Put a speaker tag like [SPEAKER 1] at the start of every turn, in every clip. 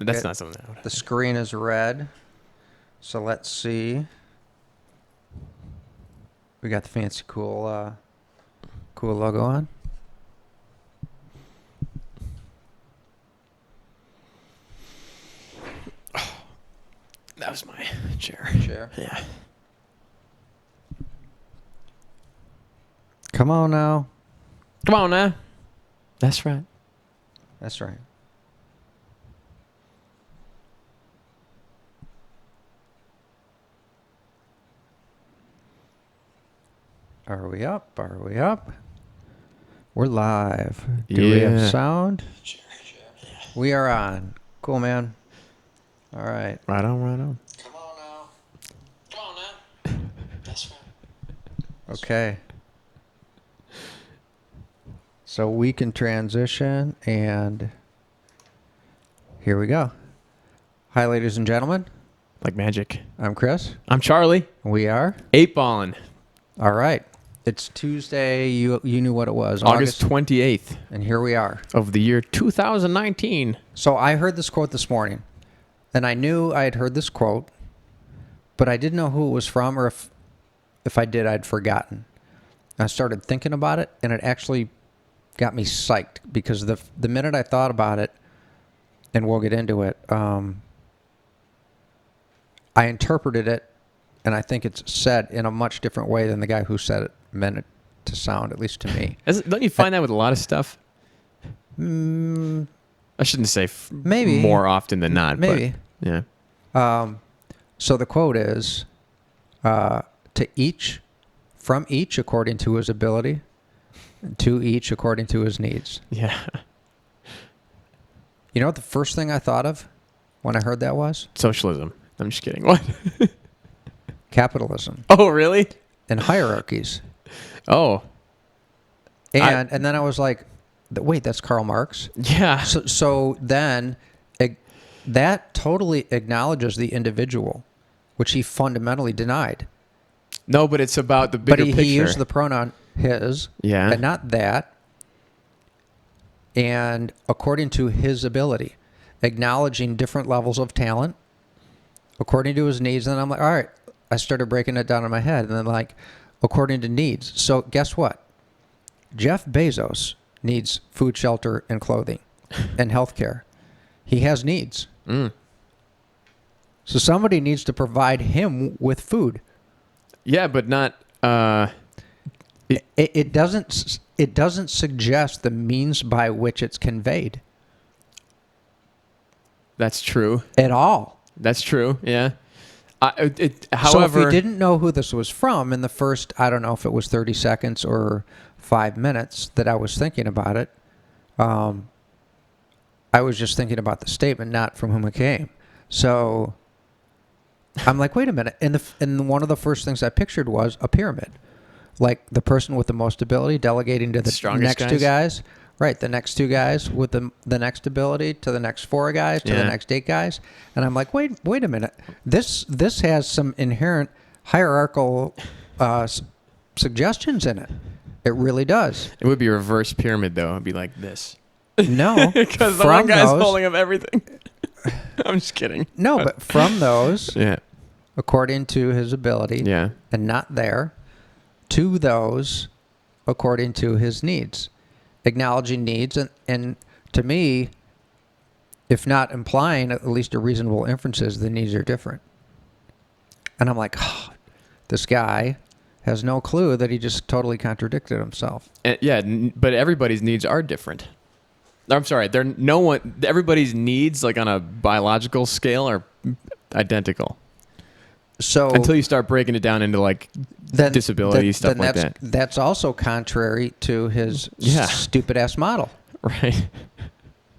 [SPEAKER 1] That's not something I would.
[SPEAKER 2] The screen is red. So let's see. We got the fancy cool logo on.
[SPEAKER 1] That was my chair.
[SPEAKER 2] Chair.
[SPEAKER 1] Yeah.
[SPEAKER 2] Come on now.
[SPEAKER 1] Come on now. That's right.
[SPEAKER 2] That's right. Are we up? Are we up? We're live. Do we have sound? We are on. Cool, man. All right.
[SPEAKER 1] Right on, right on.
[SPEAKER 2] Come on now. Come on now. That's right. Okay. So we can transition, and here we go. Hi, ladies and gentlemen.
[SPEAKER 1] Like magic.
[SPEAKER 2] I'm Chris.
[SPEAKER 1] I'm Charlie.
[SPEAKER 2] We are
[SPEAKER 1] 8-balling.
[SPEAKER 2] All right. It's Tuesday. You knew what it was.
[SPEAKER 1] August 28th.
[SPEAKER 2] And here we are.
[SPEAKER 1] Of the year 2019.
[SPEAKER 2] So I heard this quote this morning, and I knew I had heard this quote, but I didn't know who it was from, or if I did, I'd forgotten. I started thinking about it, and it actually got me psyched, because the minute I thought about it, and we'll get into it, I interpreted it, and I think it's said in a much different way than the guy who said it meant it to sound, at least to me.
[SPEAKER 1] Don't you find that with a lot of stuff? I shouldn't say
[SPEAKER 2] maybe
[SPEAKER 1] more often than not.
[SPEAKER 2] Maybe.
[SPEAKER 1] But, yeah.
[SPEAKER 2] So the quote is, to each, from each according to his ability, to each according to his needs.
[SPEAKER 1] Yeah.
[SPEAKER 2] You know what the first thing I thought of when I heard that was?
[SPEAKER 1] Socialism. I'm just kidding. What?
[SPEAKER 2] Capitalism.
[SPEAKER 1] Oh, really?
[SPEAKER 2] And hierarchies.
[SPEAKER 1] Oh.
[SPEAKER 2] And then I was like, wait, that's Karl Marx?
[SPEAKER 1] Yeah.
[SPEAKER 2] So then that totally acknowledges the individual, which he fundamentally denied.
[SPEAKER 1] No, but it's about the bigger picture.
[SPEAKER 2] But he used the pronoun his,
[SPEAKER 1] yeah,
[SPEAKER 2] and not that, and according to his ability, acknowledging different levels of talent, according to his needs. And then I'm like, all right, I started breaking it down in my head, and then like, according to needs. So guess what? Jeff Bezos needs food, shelter, and clothing, and healthcare. He has needs.
[SPEAKER 1] Mm.
[SPEAKER 2] So somebody needs to provide him with food.
[SPEAKER 1] Yeah, but not.
[SPEAKER 2] It doesn't suggest the means by which it's conveyed.
[SPEAKER 1] That's true.
[SPEAKER 2] At all.
[SPEAKER 1] That's true. Yeah. However,
[SPEAKER 2] so if you didn't know who this was from in the first, I don't know if it was 30 seconds or 5 minutes that I was thinking about it, I was just thinking about the statement, not from whom it came. So I'm like, wait a minute. And one of the first things I pictured was a pyramid. Like the person with the most ability delegating to the next two guys. Right, the next two guys with the next ability to the next four guys to the next 8 guys. And I'm like, wait a minute. This has some inherent hierarchical suggestions in it. It really does.
[SPEAKER 1] It would be a reverse pyramid, though. It'd be like this.
[SPEAKER 2] No.
[SPEAKER 1] Because the one guy's holding up everything. I'm just kidding.
[SPEAKER 2] No, but from those,
[SPEAKER 1] yeah,
[SPEAKER 2] according to his ability,
[SPEAKER 1] yeah,
[SPEAKER 2] and not there, to those according to his needs. Acknowledging needs, and to me, if not implying at least a reasonable inference, is the needs are different. And I'm like, oh, this guy has no clue that he just totally contradicted himself.
[SPEAKER 1] Yeah, but everybody's needs are different. I'm sorry, everybody's needs, like on a biological scale, are identical. So until you start breaking it down into like disability stuff like that.
[SPEAKER 2] That's also contrary to his stupid ass model.
[SPEAKER 1] Right.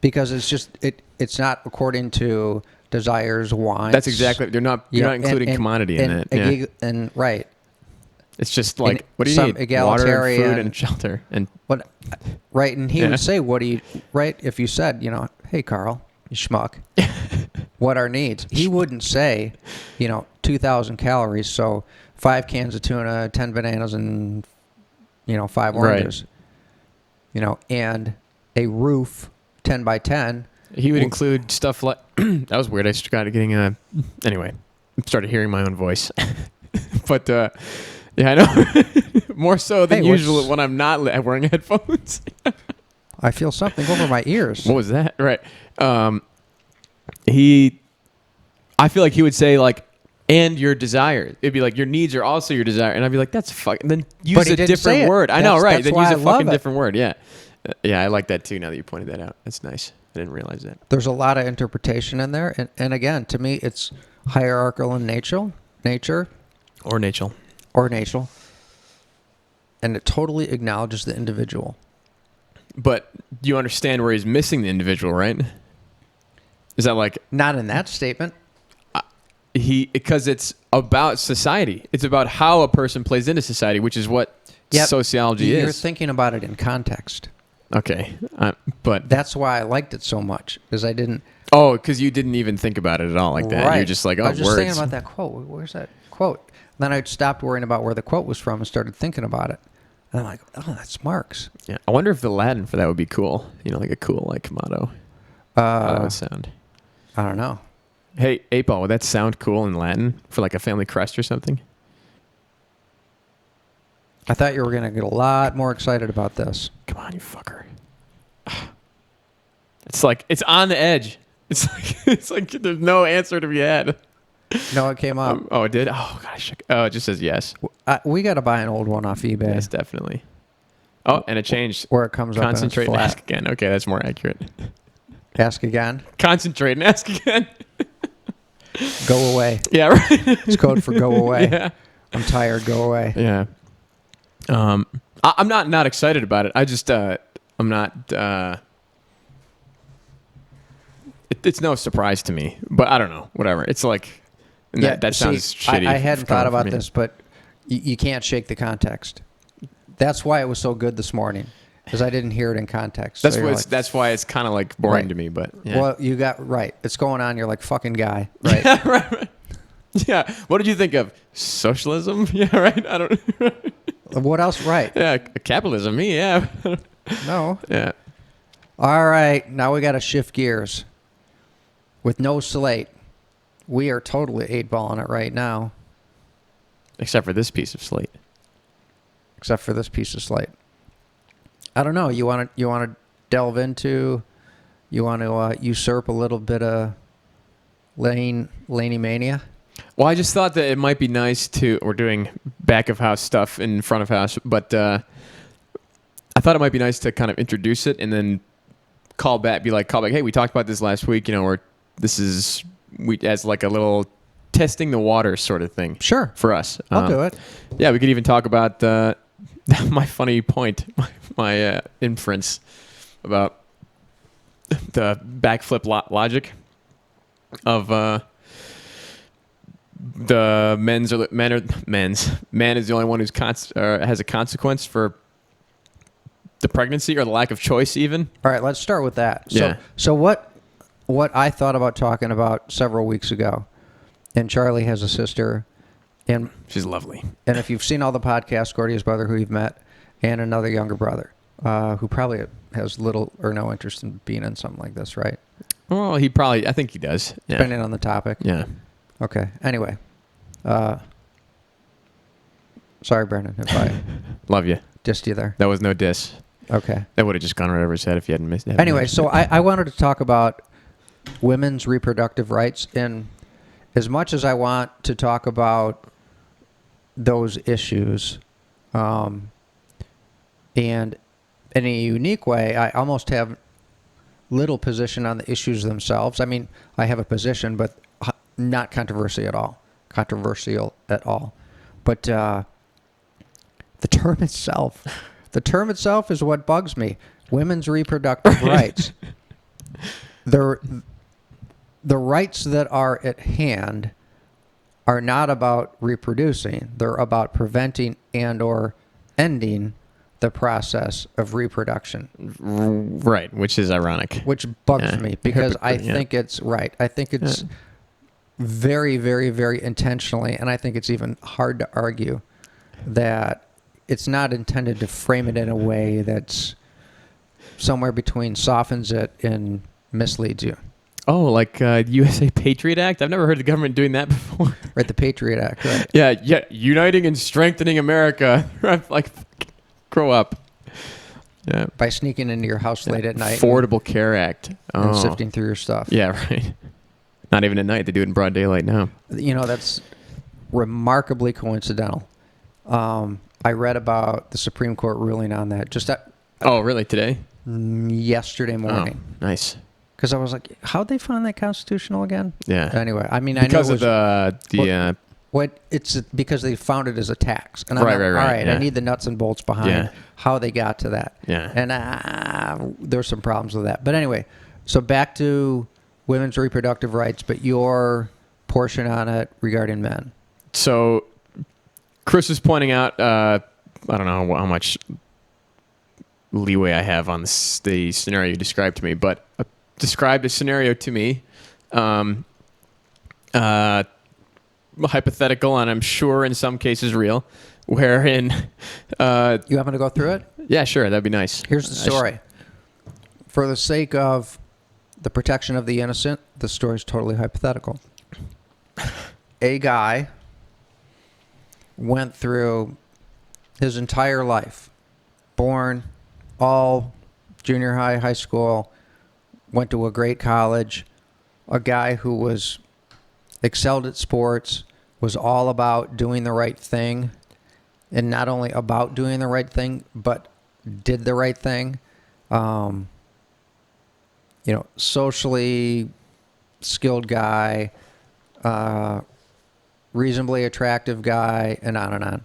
[SPEAKER 2] Because it's not according to desires, wants.
[SPEAKER 1] That's exactly. You're not including commodity in it. Yeah.
[SPEAKER 2] And right.
[SPEAKER 1] It's just like, what do you need? Water, food, and shelter. And
[SPEAKER 2] right, and he would say, what do you, right, if you said, hey, Carl, you schmuck, what are needs? He wouldn't say, 2,000 calories, so 5 cans of tuna, 10 bananas, and, 5 oranges. Right. And a roof, 10 by 10,
[SPEAKER 1] He would include stuff like that was weird. I started getting anyway. Started hearing my own voice, but yeah, I know more so than usual when I'm not wearing headphones.
[SPEAKER 2] I feel something over my ears.
[SPEAKER 1] What was that? Right. I feel like he would say like, and your desire. It'd be like your needs are also your desire, and I'd be like, that's fucking. Then use a different word. I know, right? Then use a fucking different word. Yeah, yeah, I like that too. Now that you pointed that out, that's nice. I didn't realize that.
[SPEAKER 2] There's a lot of interpretation in there, and again, to me, it's hierarchical in nature,
[SPEAKER 1] or nature,
[SPEAKER 2] and it totally acknowledges the individual.
[SPEAKER 1] But you understand where he's missing the individual, right? Is that like
[SPEAKER 2] not in that statement?
[SPEAKER 1] Because it's about society. It's about how a person plays into society, which is what sociology is.
[SPEAKER 2] You're thinking about it in context.
[SPEAKER 1] Okay, but
[SPEAKER 2] that's why I liked it so much, because I didn't.
[SPEAKER 1] Oh, because you didn't even think about it at all like that.
[SPEAKER 2] Right.
[SPEAKER 1] You're just like, oh,
[SPEAKER 2] I was just
[SPEAKER 1] words.
[SPEAKER 2] thinking about that quote. Where's that quote? Then I stopped worrying about where the quote was from and started thinking about it. And I'm like, oh, that's Marx.
[SPEAKER 1] Yeah, I wonder if the Latin for that would be cool. You know, like a cool like motto. How that would sound.
[SPEAKER 2] I don't know.
[SPEAKER 1] Hey, 8-Ball, would that sound cool in Latin for like a family crest or something?
[SPEAKER 2] I thought you were going to get a lot more excited about this.
[SPEAKER 1] Come on, you fucker. It's like, it's on the edge. It's like there's no answer to be had.
[SPEAKER 2] No, it came up.
[SPEAKER 1] Oh, it did? Oh, gosh. Oh, it just says yes.
[SPEAKER 2] We got to buy an old one off eBay.
[SPEAKER 1] Yes, definitely. Oh, and it changed.
[SPEAKER 2] Where it comes
[SPEAKER 1] Concentrate
[SPEAKER 2] up and
[SPEAKER 1] and ask again. Okay, that's more accurate.
[SPEAKER 2] Ask again?
[SPEAKER 1] Concentrate and ask again.
[SPEAKER 2] Go away.
[SPEAKER 1] Yeah, right.
[SPEAKER 2] It's code for go away.
[SPEAKER 1] Yeah.
[SPEAKER 2] I'm tired. Go away.
[SPEAKER 1] Yeah. I'm not excited about it. I just I'm not. It's no surprise to me, but I don't know. Whatever. It's like that sounds shitty.
[SPEAKER 2] I hadn't thought about this, but you can't shake the context. That's why it was so good this morning, because I didn't hear it in context.
[SPEAKER 1] That's why it's kind of like boring to me. But yeah.
[SPEAKER 2] Well, you got right. It's going on. You're like fucking guy, right?
[SPEAKER 1] Yeah, right. Yeah. What did you think of socialism? Yeah, right. I don't.
[SPEAKER 2] What else? Right.
[SPEAKER 1] Yeah, capitalism. Me, yeah.
[SPEAKER 2] No.
[SPEAKER 1] Yeah.
[SPEAKER 2] All right. Now we got to shift gears. With no slate, we are totally 8-balling it right now.
[SPEAKER 1] Except for this piece of slate.
[SPEAKER 2] I don't know. You want to delve into? You want to usurp a little bit of Laney mania?
[SPEAKER 1] Well, I just thought that it might be nice to. We're doing back of house stuff in front of house, but I thought it might be nice to kind of introduce it and then call back. Hey, we talked about this last week. You know, as like a little testing the water sort of thing.
[SPEAKER 2] Sure.
[SPEAKER 1] For us.
[SPEAKER 2] I'll do it.
[SPEAKER 1] Yeah, we could even talk about my funny point, my inference about the backflip logic of the man is the only one who's has a consequence for the pregnancy or the lack of choice even.
[SPEAKER 2] All right, let's start with that.
[SPEAKER 1] Yeah.
[SPEAKER 2] So what I thought about talking about several weeks ago, and Charlie has a sister, and
[SPEAKER 1] she's lovely.
[SPEAKER 2] And if you've seen all the podcasts, Gordy's brother, who you've met, and another younger brother, who probably has little or no interest in being in something like this, right?
[SPEAKER 1] Well, I think he does. Yeah.
[SPEAKER 2] Depending on the topic.
[SPEAKER 1] Yeah.
[SPEAKER 2] Okay. Anyway. Sorry, Brandon, if I
[SPEAKER 1] love you.
[SPEAKER 2] Dissed you there.
[SPEAKER 1] That was no diss.
[SPEAKER 2] Okay.
[SPEAKER 1] That would have just gone right over his head if you hadn't missed it.
[SPEAKER 2] Anyway, so I wanted to talk about women's reproductive rights, and as much as I want to talk about those issues, and in a unique way, I almost have little position on the issues themselves. I mean, I have a position, but not controversial at all. But the term itself is what bugs me. Women's reproductive rights. The rights that are at hand are not about reproducing. They're about preventing and or ending the process of reproduction.
[SPEAKER 1] Right, which is ironic.
[SPEAKER 2] Which bugs me because I think it's right. I think it's very, very, very intentionally, and I think it's even hard to argue that it's not intended to frame it in a way that's somewhere between softens it and misleads you.
[SPEAKER 1] Oh, like USA Patriot Act? I've never heard the government doing that before.
[SPEAKER 2] Right, the Patriot Act, right.
[SPEAKER 1] Yeah, uniting and strengthening America. Like, grow up. Yeah.
[SPEAKER 2] By sneaking into your house late at night.
[SPEAKER 1] Affordable Care Act.
[SPEAKER 2] And sifting through your stuff.
[SPEAKER 1] Yeah, right. Not even at night. They do it in broad daylight now.
[SPEAKER 2] That's remarkably coincidental. I read about the Supreme Court ruling on that
[SPEAKER 1] oh, really? Today?
[SPEAKER 2] Yesterday morning.
[SPEAKER 1] Oh, nice.
[SPEAKER 2] Because I was like, how'd they find that constitutional again?
[SPEAKER 1] Yeah.
[SPEAKER 2] Anyway, I mean,
[SPEAKER 1] because
[SPEAKER 2] I know
[SPEAKER 1] of the
[SPEAKER 2] it's because they found it as a tax. And
[SPEAKER 1] right.
[SPEAKER 2] All right,
[SPEAKER 1] yeah.
[SPEAKER 2] I need the nuts and bolts behind how they got to that.
[SPEAKER 1] Yeah.
[SPEAKER 2] And there's some problems with that. But anyway, so back to women's reproductive rights, but your portion on it regarding men.
[SPEAKER 1] So Chris is pointing out, I don't know how much leeway I have on the scenario you described to me, but described a scenario to me, hypothetical, and I'm sure in some cases real, wherein...
[SPEAKER 2] you want me to go through it?
[SPEAKER 1] Yeah, sure. That'd be nice.
[SPEAKER 2] Here's the story. For the sake of the protection of the innocent, the story is totally hypothetical. A guy went through his entire life, born, all junior high, high school, went to a great college, a guy who was excelled at sports, was all about doing the right thing, and not only about doing the right thing, but did the right thing. Socially skilled guy, reasonably attractive guy, and on and on.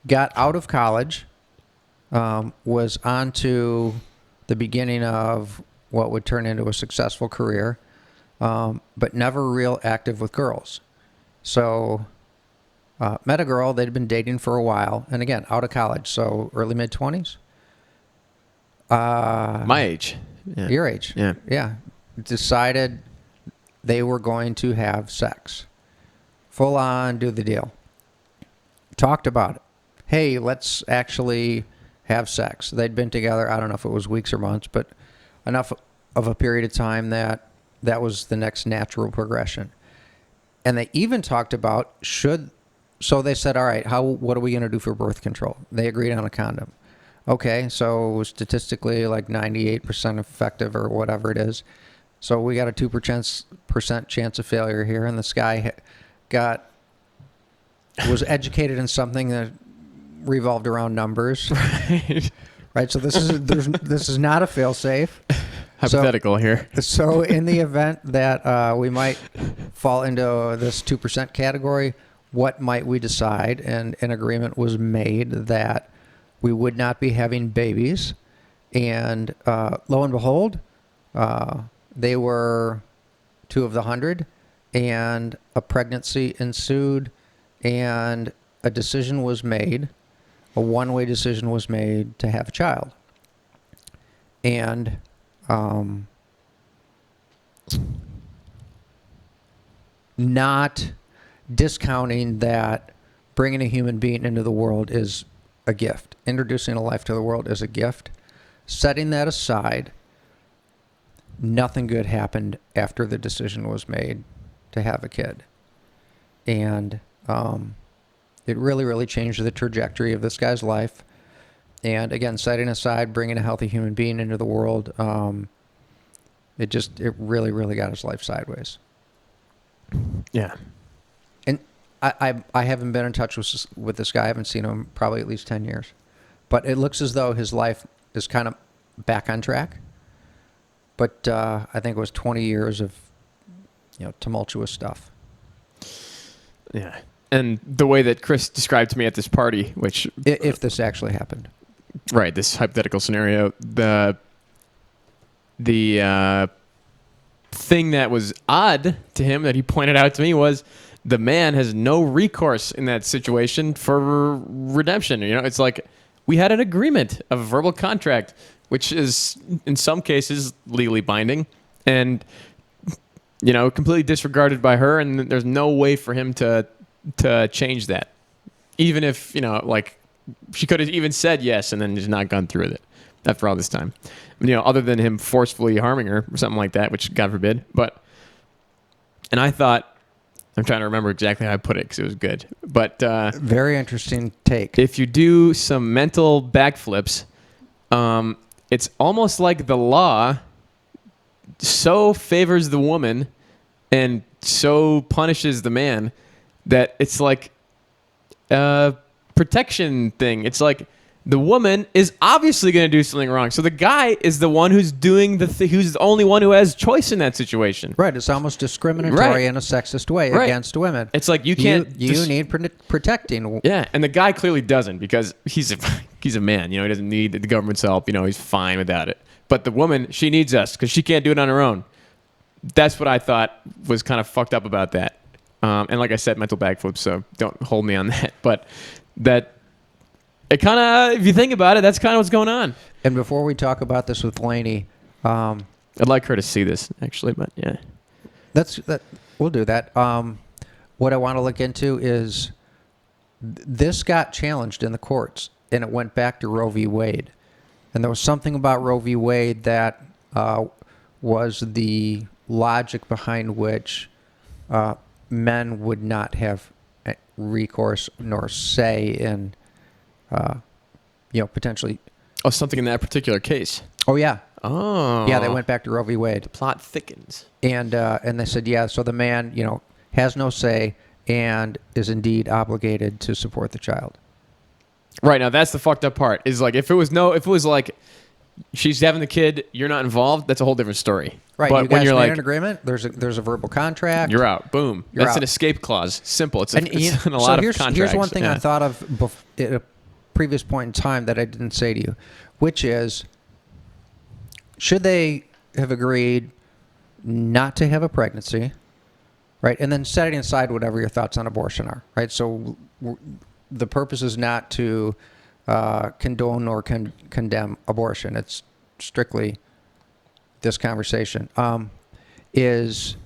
[SPEAKER 2] Got out of college, was on to the beginning of what would turn into a successful career, but never real active with girls. So met a girl they'd been dating for a while, and again, out of college, so early mid-20s.
[SPEAKER 1] My age. Yeah.
[SPEAKER 2] Your age.
[SPEAKER 1] Yeah.
[SPEAKER 2] Yeah. Decided they were going to have sex. Full on, do the deal. Talked about it. Hey, let's actually have sex. They'd been together, I don't know if it was weeks or months, but enough of a period of time that was the next natural progression. And they even talked about so they said, all right, what are we going to do for birth control? They agreed on a condom. Okay, so statistically like 98% effective or whatever it is. So we got a 2% chance of failure here, and this guy was educated in something that revolved around numbers. Right, so this is not a fail-safe.
[SPEAKER 1] Hypothetical here.
[SPEAKER 2] So in the event that we might fall into this 2% category, what might we decide? And an agreement was made that we would not be having babies. And lo and behold, they were 2 of the 100, and a pregnancy ensued, and a decision was made, a one-way decision was made to have a child. And not discounting that bringing a human being into the world is a gift. Introducing a life to the world is a gift. Setting that aside, nothing good happened after the decision was made to have a kid. And it really, really changed the trajectory of this guy's life. And again, setting aside bringing a healthy human being into the world, it really, really got his life sideways.
[SPEAKER 1] Yeah.
[SPEAKER 2] And I haven't been in touch with this guy. I haven't seen him probably at least 10 years. But it looks as though his life is kind of back on track. But I think it was 20 years of tumultuous stuff.
[SPEAKER 1] Yeah. And the way that Chris described to me at this party, which...
[SPEAKER 2] If this actually happened.
[SPEAKER 1] Right, this hypothetical scenario, the thing that was odd to him that he pointed out to me was the man has no recourse in that situation for redemption. It's like we had an agreement, a verbal contract, which is in some cases legally binding and, completely disregarded by her. And there's no way for him to change that. Even if, she could have even said yes and then just not gone through with it. after all this time. Other than him forcefully harming her or something like that, which God forbid. And I thought, I'm trying to remember exactly how I put it because it was good. But
[SPEAKER 2] very interesting take.
[SPEAKER 1] If you do some mental backflips, it's almost like the law so favors the woman and so punishes the man that it's like a protection thing. It's like the woman is obviously going to do something wrong. So the guy is the one who's doing who's the only one who has choice in that situation.
[SPEAKER 2] Right. It's almost discriminatory in a sexist way against women.
[SPEAKER 1] It's like you can't.
[SPEAKER 2] You need protecting.
[SPEAKER 1] Yeah, and the guy clearly doesn't because he's a man. He doesn't need the government's help. He's fine without it. But the woman, she needs us because she can't do it on her own. That's what I thought was kind of fucked up about that. And like I said, mental backflips. So don't hold me on that. But that. It kind of, if you think about it, that's kind of what's going on.
[SPEAKER 2] And before we talk about this with Lainey,
[SPEAKER 1] I'd like her to see this actually, but yeah,
[SPEAKER 2] we'll do that. What I want to look into is this got challenged in the courts, and it went back to Roe v. Wade, and there was something about Roe v. Wade that was the logic behind which men would not have recourse nor say in. Potentially.
[SPEAKER 1] Oh, something in that particular case.
[SPEAKER 2] Oh, yeah.
[SPEAKER 1] Oh.
[SPEAKER 2] Yeah, they went back to Roe v. Wade.
[SPEAKER 1] The plot thickens.
[SPEAKER 2] And they said, so the man, has no say and is indeed obligated to support the child.
[SPEAKER 1] Right, now that's the fucked up part. Is like if it was like she's having the kid, you're not involved, that's a whole different story.
[SPEAKER 2] Right,
[SPEAKER 1] but
[SPEAKER 2] you guys
[SPEAKER 1] when you're
[SPEAKER 2] made
[SPEAKER 1] like
[SPEAKER 2] an agreement, there's a verbal contract.
[SPEAKER 1] You're out. Boom. That's
[SPEAKER 2] out.
[SPEAKER 1] An escape clause. Simple. It's in a
[SPEAKER 2] lot
[SPEAKER 1] of contracts.
[SPEAKER 2] Here's one thing I thought of at a previous point in time that I didn't say to you, which is, should they have agreed not to have a pregnancy, right? And then setting aside whatever your thoughts on abortion are, right? So the purpose is not to condone or condemn abortion. It's strictly this conversation. Is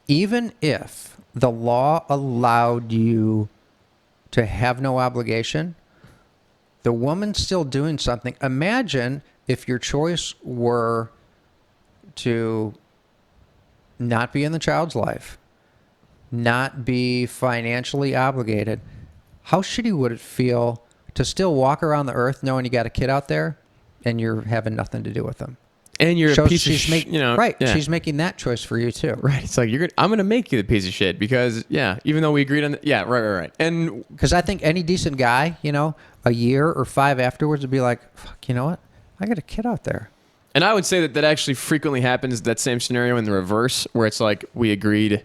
[SPEAKER 2] even if the law allowed you to have no obligation, the woman's still doing something. Imagine if your choice were to not be in the child's life, not be financially obligated. How shitty would it feel to still walk around the earth knowing you got a kid out there and you're having nothing to do with them?
[SPEAKER 1] And you're a piece of shit.
[SPEAKER 2] Right.
[SPEAKER 1] Yeah.
[SPEAKER 2] She's making that choice for you too.
[SPEAKER 1] Right. It's like I'm going to make you the piece of shit because even though we agreed on right. And
[SPEAKER 2] because I think any decent guy, a year or 5 afterwards would be like, fuck, you know what? I got a kid out there.
[SPEAKER 1] And I would say that actually frequently happens, that same scenario in the reverse, where it's like we agreed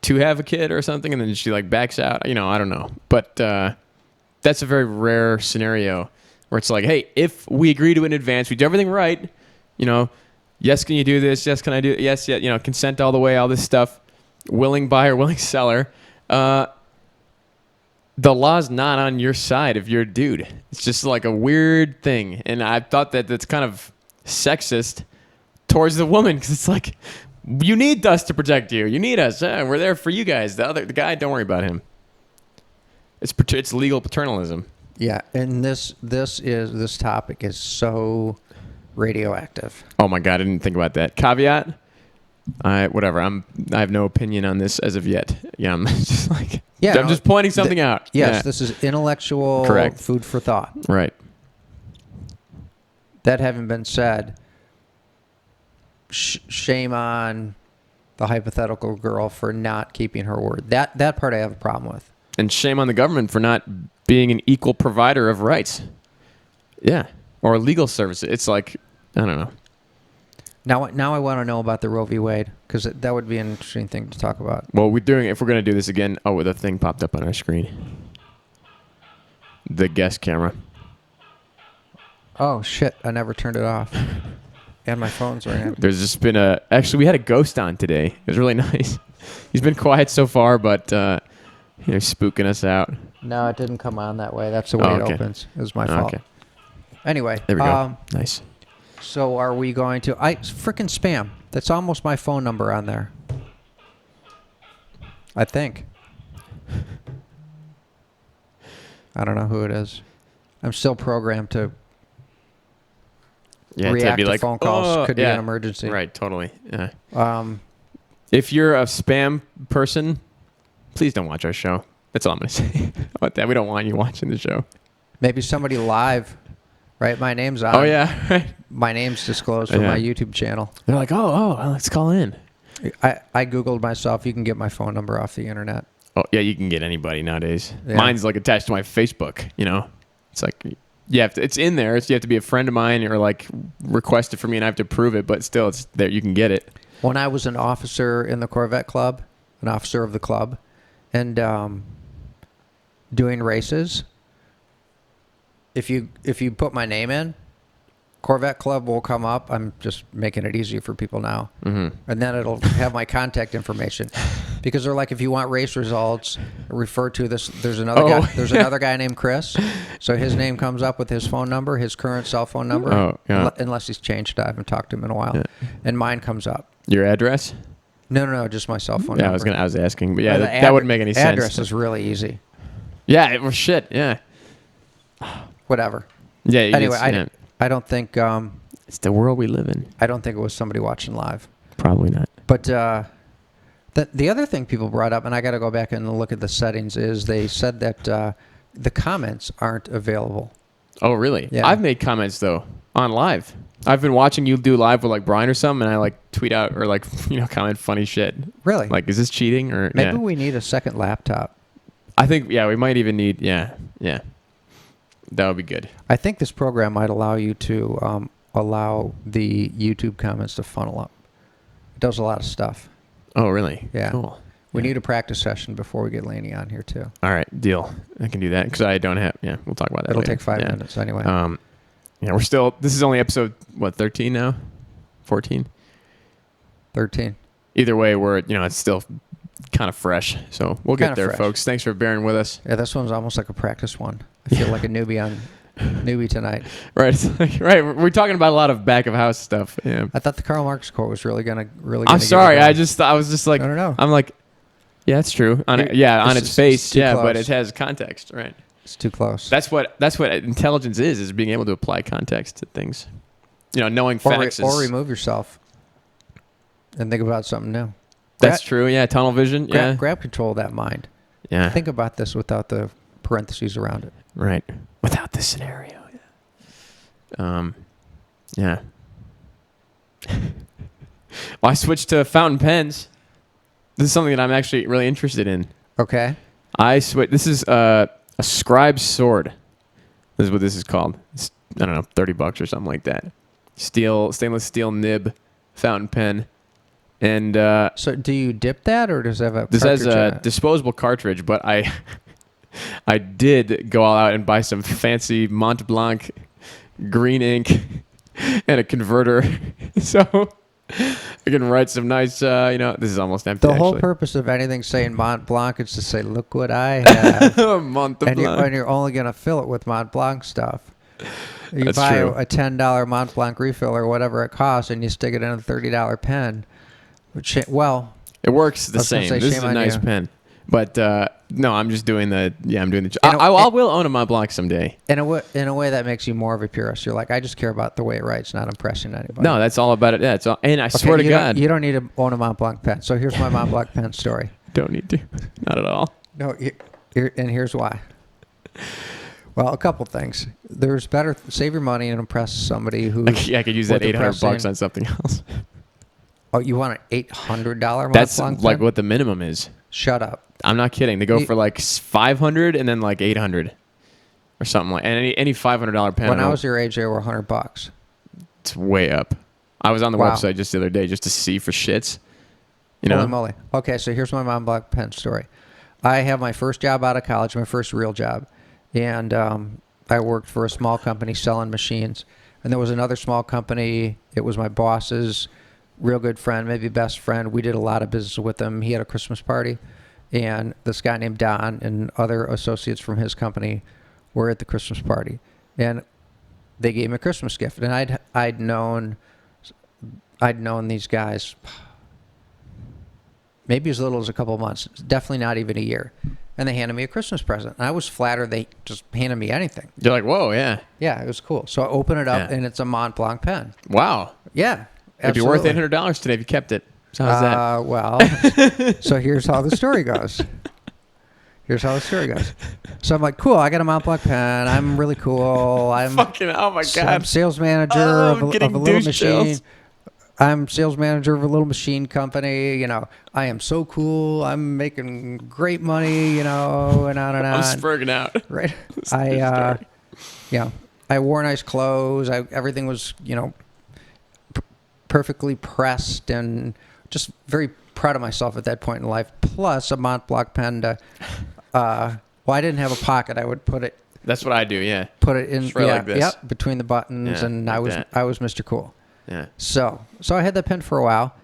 [SPEAKER 1] to have a kid or something and then she like backs out. I don't know. But that's a very rare scenario where it's like, hey, if we agree to it in advance, we do everything right. Yes, can you do this? Yes, can I do it? Yes, yeah, consent all the way, all this stuff. Willing buyer, willing seller. The law's not on your side if you're a dude. It's just like a weird thing. And I thought that that's kind of sexist towards the woman because it's like, you need us to protect you. You need us. We're there for you guys. The guy, don't worry about him. It's legal paternalism.
[SPEAKER 2] Yeah, and this topic is so radioactive.
[SPEAKER 1] Oh my God, I didn't think about that. Caveat, I have no opinion on this as of yet. Yeah, I'm just like, I'm just pointing something out.
[SPEAKER 2] Yes, This is intellectual
[SPEAKER 1] Correct.
[SPEAKER 2] Food for thought.
[SPEAKER 1] Right.
[SPEAKER 2] That having been said, shame on the hypothetical girl for not keeping her word. That part I have a problem with.
[SPEAKER 1] And shame on the government for not being an equal provider of rights. Yeah. Or legal services. It's like, I don't know.
[SPEAKER 2] Now I want to know about the Roe v. Wade because that would be an interesting thing to talk about.
[SPEAKER 1] Well, if we're going to do this again, the thing popped up on our screen. The guest camera.
[SPEAKER 2] Oh, shit. I never turned it off. And my phone's ringing.
[SPEAKER 1] There's just been actually, we had a ghost on today. It was really nice. He's been quiet so far, but spooking us out.
[SPEAKER 2] No, it didn't come on that way. That's the way it opens. It was my fault. Okay. Anyway.
[SPEAKER 1] There we go. Nice.
[SPEAKER 2] So are we going to... frickin' spam. That's almost my phone number on there. I think. I don't know who it is. I'm still programmed to
[SPEAKER 1] Yeah, to
[SPEAKER 2] react
[SPEAKER 1] be
[SPEAKER 2] to
[SPEAKER 1] like,
[SPEAKER 2] phone calls.
[SPEAKER 1] "Oh,"
[SPEAKER 2] Could be
[SPEAKER 1] yeah.
[SPEAKER 2] an emergency.
[SPEAKER 1] Right, totally. Yeah.
[SPEAKER 2] If
[SPEAKER 1] If you're a spam person, please don't watch our show. That's all I'm going to say about that. We don't want you watching the show.
[SPEAKER 2] maybe somebody live, right? My name's on.
[SPEAKER 1] Oh, yeah. Right.
[SPEAKER 2] My name's disclosed from my YouTube channel.
[SPEAKER 1] They're like, well, let's call in.
[SPEAKER 2] I Googled myself. You can get my phone number off the internet.
[SPEAKER 1] Oh, yeah, you can get anybody nowadays.
[SPEAKER 2] Yeah.
[SPEAKER 1] Mine's like attached to my Facebook, you know? It's like, it's in there. You have to be a friend of mine or like request it for me and I have to prove it, but still it's there. You can get it.
[SPEAKER 2] When I was an officer in the Corvette Club, an officer of the club, and doing races, if you put my name in, Corvette Club will come up. I'm just making it easier for people now.
[SPEAKER 1] Mm-hmm.
[SPEAKER 2] And then it'll have my contact information. Because they're like, if you want race results, refer to this. There's another guy. There's another guy named Chris. So his name comes up with his phone number, his current cell phone number.
[SPEAKER 1] Oh, yeah.
[SPEAKER 2] Unless he's changed. I haven't talked to him in a while. Yeah. And mine comes up.
[SPEAKER 1] Your address?
[SPEAKER 2] No, just my cell phone number.
[SPEAKER 1] I was asking, but yeah, that wouldn't make any sense.
[SPEAKER 2] Address is really easy.
[SPEAKER 1] Yeah, well, shit, yeah.
[SPEAKER 2] Whatever.
[SPEAKER 1] Yeah.
[SPEAKER 2] Anyway, I don't think
[SPEAKER 1] it's the world we live in.
[SPEAKER 2] I don't think it was somebody watching live.
[SPEAKER 1] Probably not.
[SPEAKER 2] But the other thing people brought up, and I got to go back and look at the settings, is they said that the comments aren't available.
[SPEAKER 1] Oh, really?
[SPEAKER 2] Yeah.
[SPEAKER 1] I've made comments though on live. I've been watching you do live with like Brian or something, and I like tweet out or like comment funny shit.
[SPEAKER 2] Really?
[SPEAKER 1] Like, is this cheating or
[SPEAKER 2] maybe we need a second laptop?
[SPEAKER 1] I think we might even need yeah. That would be good.
[SPEAKER 2] I think this program might allow you to allow the YouTube comments to funnel up. It does a lot of stuff.
[SPEAKER 1] Oh, really?
[SPEAKER 2] Yeah.
[SPEAKER 1] Cool.
[SPEAKER 2] We need a practice session before we get Laney on here too.
[SPEAKER 1] All right, deal. I can do that because I don't have. Yeah, we'll talk about that.
[SPEAKER 2] It'll
[SPEAKER 1] later.
[SPEAKER 2] take 5 minutes anyway.
[SPEAKER 1] We're still. This is only episode 13 now, 14,
[SPEAKER 2] 13.
[SPEAKER 1] Either way, it's still kind of fresh, so we'll get there,
[SPEAKER 2] fresh.
[SPEAKER 1] folks. Thanks for bearing with us.
[SPEAKER 2] Yeah, this one's almost like a practice one. I feel like a newbie tonight.
[SPEAKER 1] Right, right. We're talking about a lot of back of house stuff. Yeah.
[SPEAKER 2] I thought the Karl Marx quote was really gonna.
[SPEAKER 1] I'm sorry. I was just like,
[SPEAKER 2] no.
[SPEAKER 1] I'm like, yeah, it's true. On its face, yeah,
[SPEAKER 2] close.
[SPEAKER 1] but it has context, right?
[SPEAKER 2] It's too close.
[SPEAKER 1] That's what intelligence is being able to apply context to things. Knowing facts
[SPEAKER 2] or remove yourself and think about something new.
[SPEAKER 1] That's true. Yeah, tunnel vision.
[SPEAKER 2] Grab control of that mind.
[SPEAKER 1] Yeah.
[SPEAKER 2] Think about this without the parentheses around it.
[SPEAKER 1] Right. Without this scenario. Yeah. Yeah. Well, I switched to fountain pens. This is something that I'm actually really interested in.
[SPEAKER 2] Okay.
[SPEAKER 1] This is a scribe sword. This is what this is called. It's, I don't know, $30 or something like that. Stainless steel nib fountain pen. And
[SPEAKER 2] so do you dip that, or does it have a
[SPEAKER 1] this has a disposable cartridge, but I did go all out and buy some fancy Mont Blanc green ink and a converter. So I can write some nice, this is almost empty.
[SPEAKER 2] The whole purpose of anything saying Mont Blanc is to say, look what I have.
[SPEAKER 1] Mont Blanc.
[SPEAKER 2] And you're only going to fill it with Mont Blanc stuff. You
[SPEAKER 1] That's
[SPEAKER 2] buy
[SPEAKER 1] true.
[SPEAKER 2] a $10 Mont Blanc refill or whatever it costs, and you stick it in a $30 pen. Which, well,
[SPEAKER 1] it works the same. This is a nice pen. But no, I'm just doing I'm doing the. I will own a Mont Blanc someday.
[SPEAKER 2] In a way, that makes you more of a purist. You're like, I just care about the way it writes, not impressing anybody.
[SPEAKER 1] No, that's all about it. Yeah, it's all, and I swear to God,
[SPEAKER 2] you don't need to own a Mont Blanc pen. So here's my Mont Blanc pen story.
[SPEAKER 1] Don't need to, not at all.
[SPEAKER 2] No, and here's why. Well, a couple things. There's better save your money and impress somebody who.
[SPEAKER 1] I could use that $800 on something else.
[SPEAKER 2] Oh, you want an $800 Mont Blanc
[SPEAKER 1] That's
[SPEAKER 2] pen?
[SPEAKER 1] like what the minimum is.
[SPEAKER 2] Shut up.
[SPEAKER 1] I'm not kidding. They go for like $500 and then like $800 or something like. And any $500 pen.
[SPEAKER 2] When I was your age, they were $100.
[SPEAKER 1] It's way up. I was on the website just the other day just to see for shits.
[SPEAKER 2] Holy moly. Okay, so here's my Mont Blanc pen story. I have my first job out of college, my first real job, and I worked for a small company selling machines. And there was another small company. It was my boss's real good friend, maybe best friend. We did a lot of business with him. He had a Christmas party, and this guy named Don and other associates from his company were at the Christmas party, and they gave me a Christmas gift. And I'd known these guys maybe as little as a couple of months, definitely not even a year. and they handed me a Christmas present. And I was flattered they just handed me anything.
[SPEAKER 1] You're like, whoa, yeah.
[SPEAKER 2] Yeah, it was cool. So I open it up, and it's a Mont Blanc pen.
[SPEAKER 1] Wow.
[SPEAKER 2] Yeah,
[SPEAKER 1] it'd be worth $800 today if you kept it. So how's that?
[SPEAKER 2] Well, so here's how the story goes. So I'm like, cool, I got a Mont Blanc pen. I'm really cool. I'm
[SPEAKER 1] fucking, oh my God.
[SPEAKER 2] I'm sales manager of a little machine.
[SPEAKER 1] Chills.
[SPEAKER 2] I'm sales manager of a little machine company. You know, I am so cool. I'm making great money, you know, and on and on.
[SPEAKER 1] I'm spurging out.
[SPEAKER 2] Right. I wore nice clothes. Everything was, you know, perfectly pressed, and just very proud of myself at that point in life. Plus a Mont Blanc pen to, well, I didn't have a pocket. I would put it.
[SPEAKER 1] That's what I do. Yeah.
[SPEAKER 2] Put it in.
[SPEAKER 1] Right like this.
[SPEAKER 2] Yep. Between the buttons, and I was Mr. Cool.
[SPEAKER 1] Yeah.
[SPEAKER 2] So I had that pen for a while.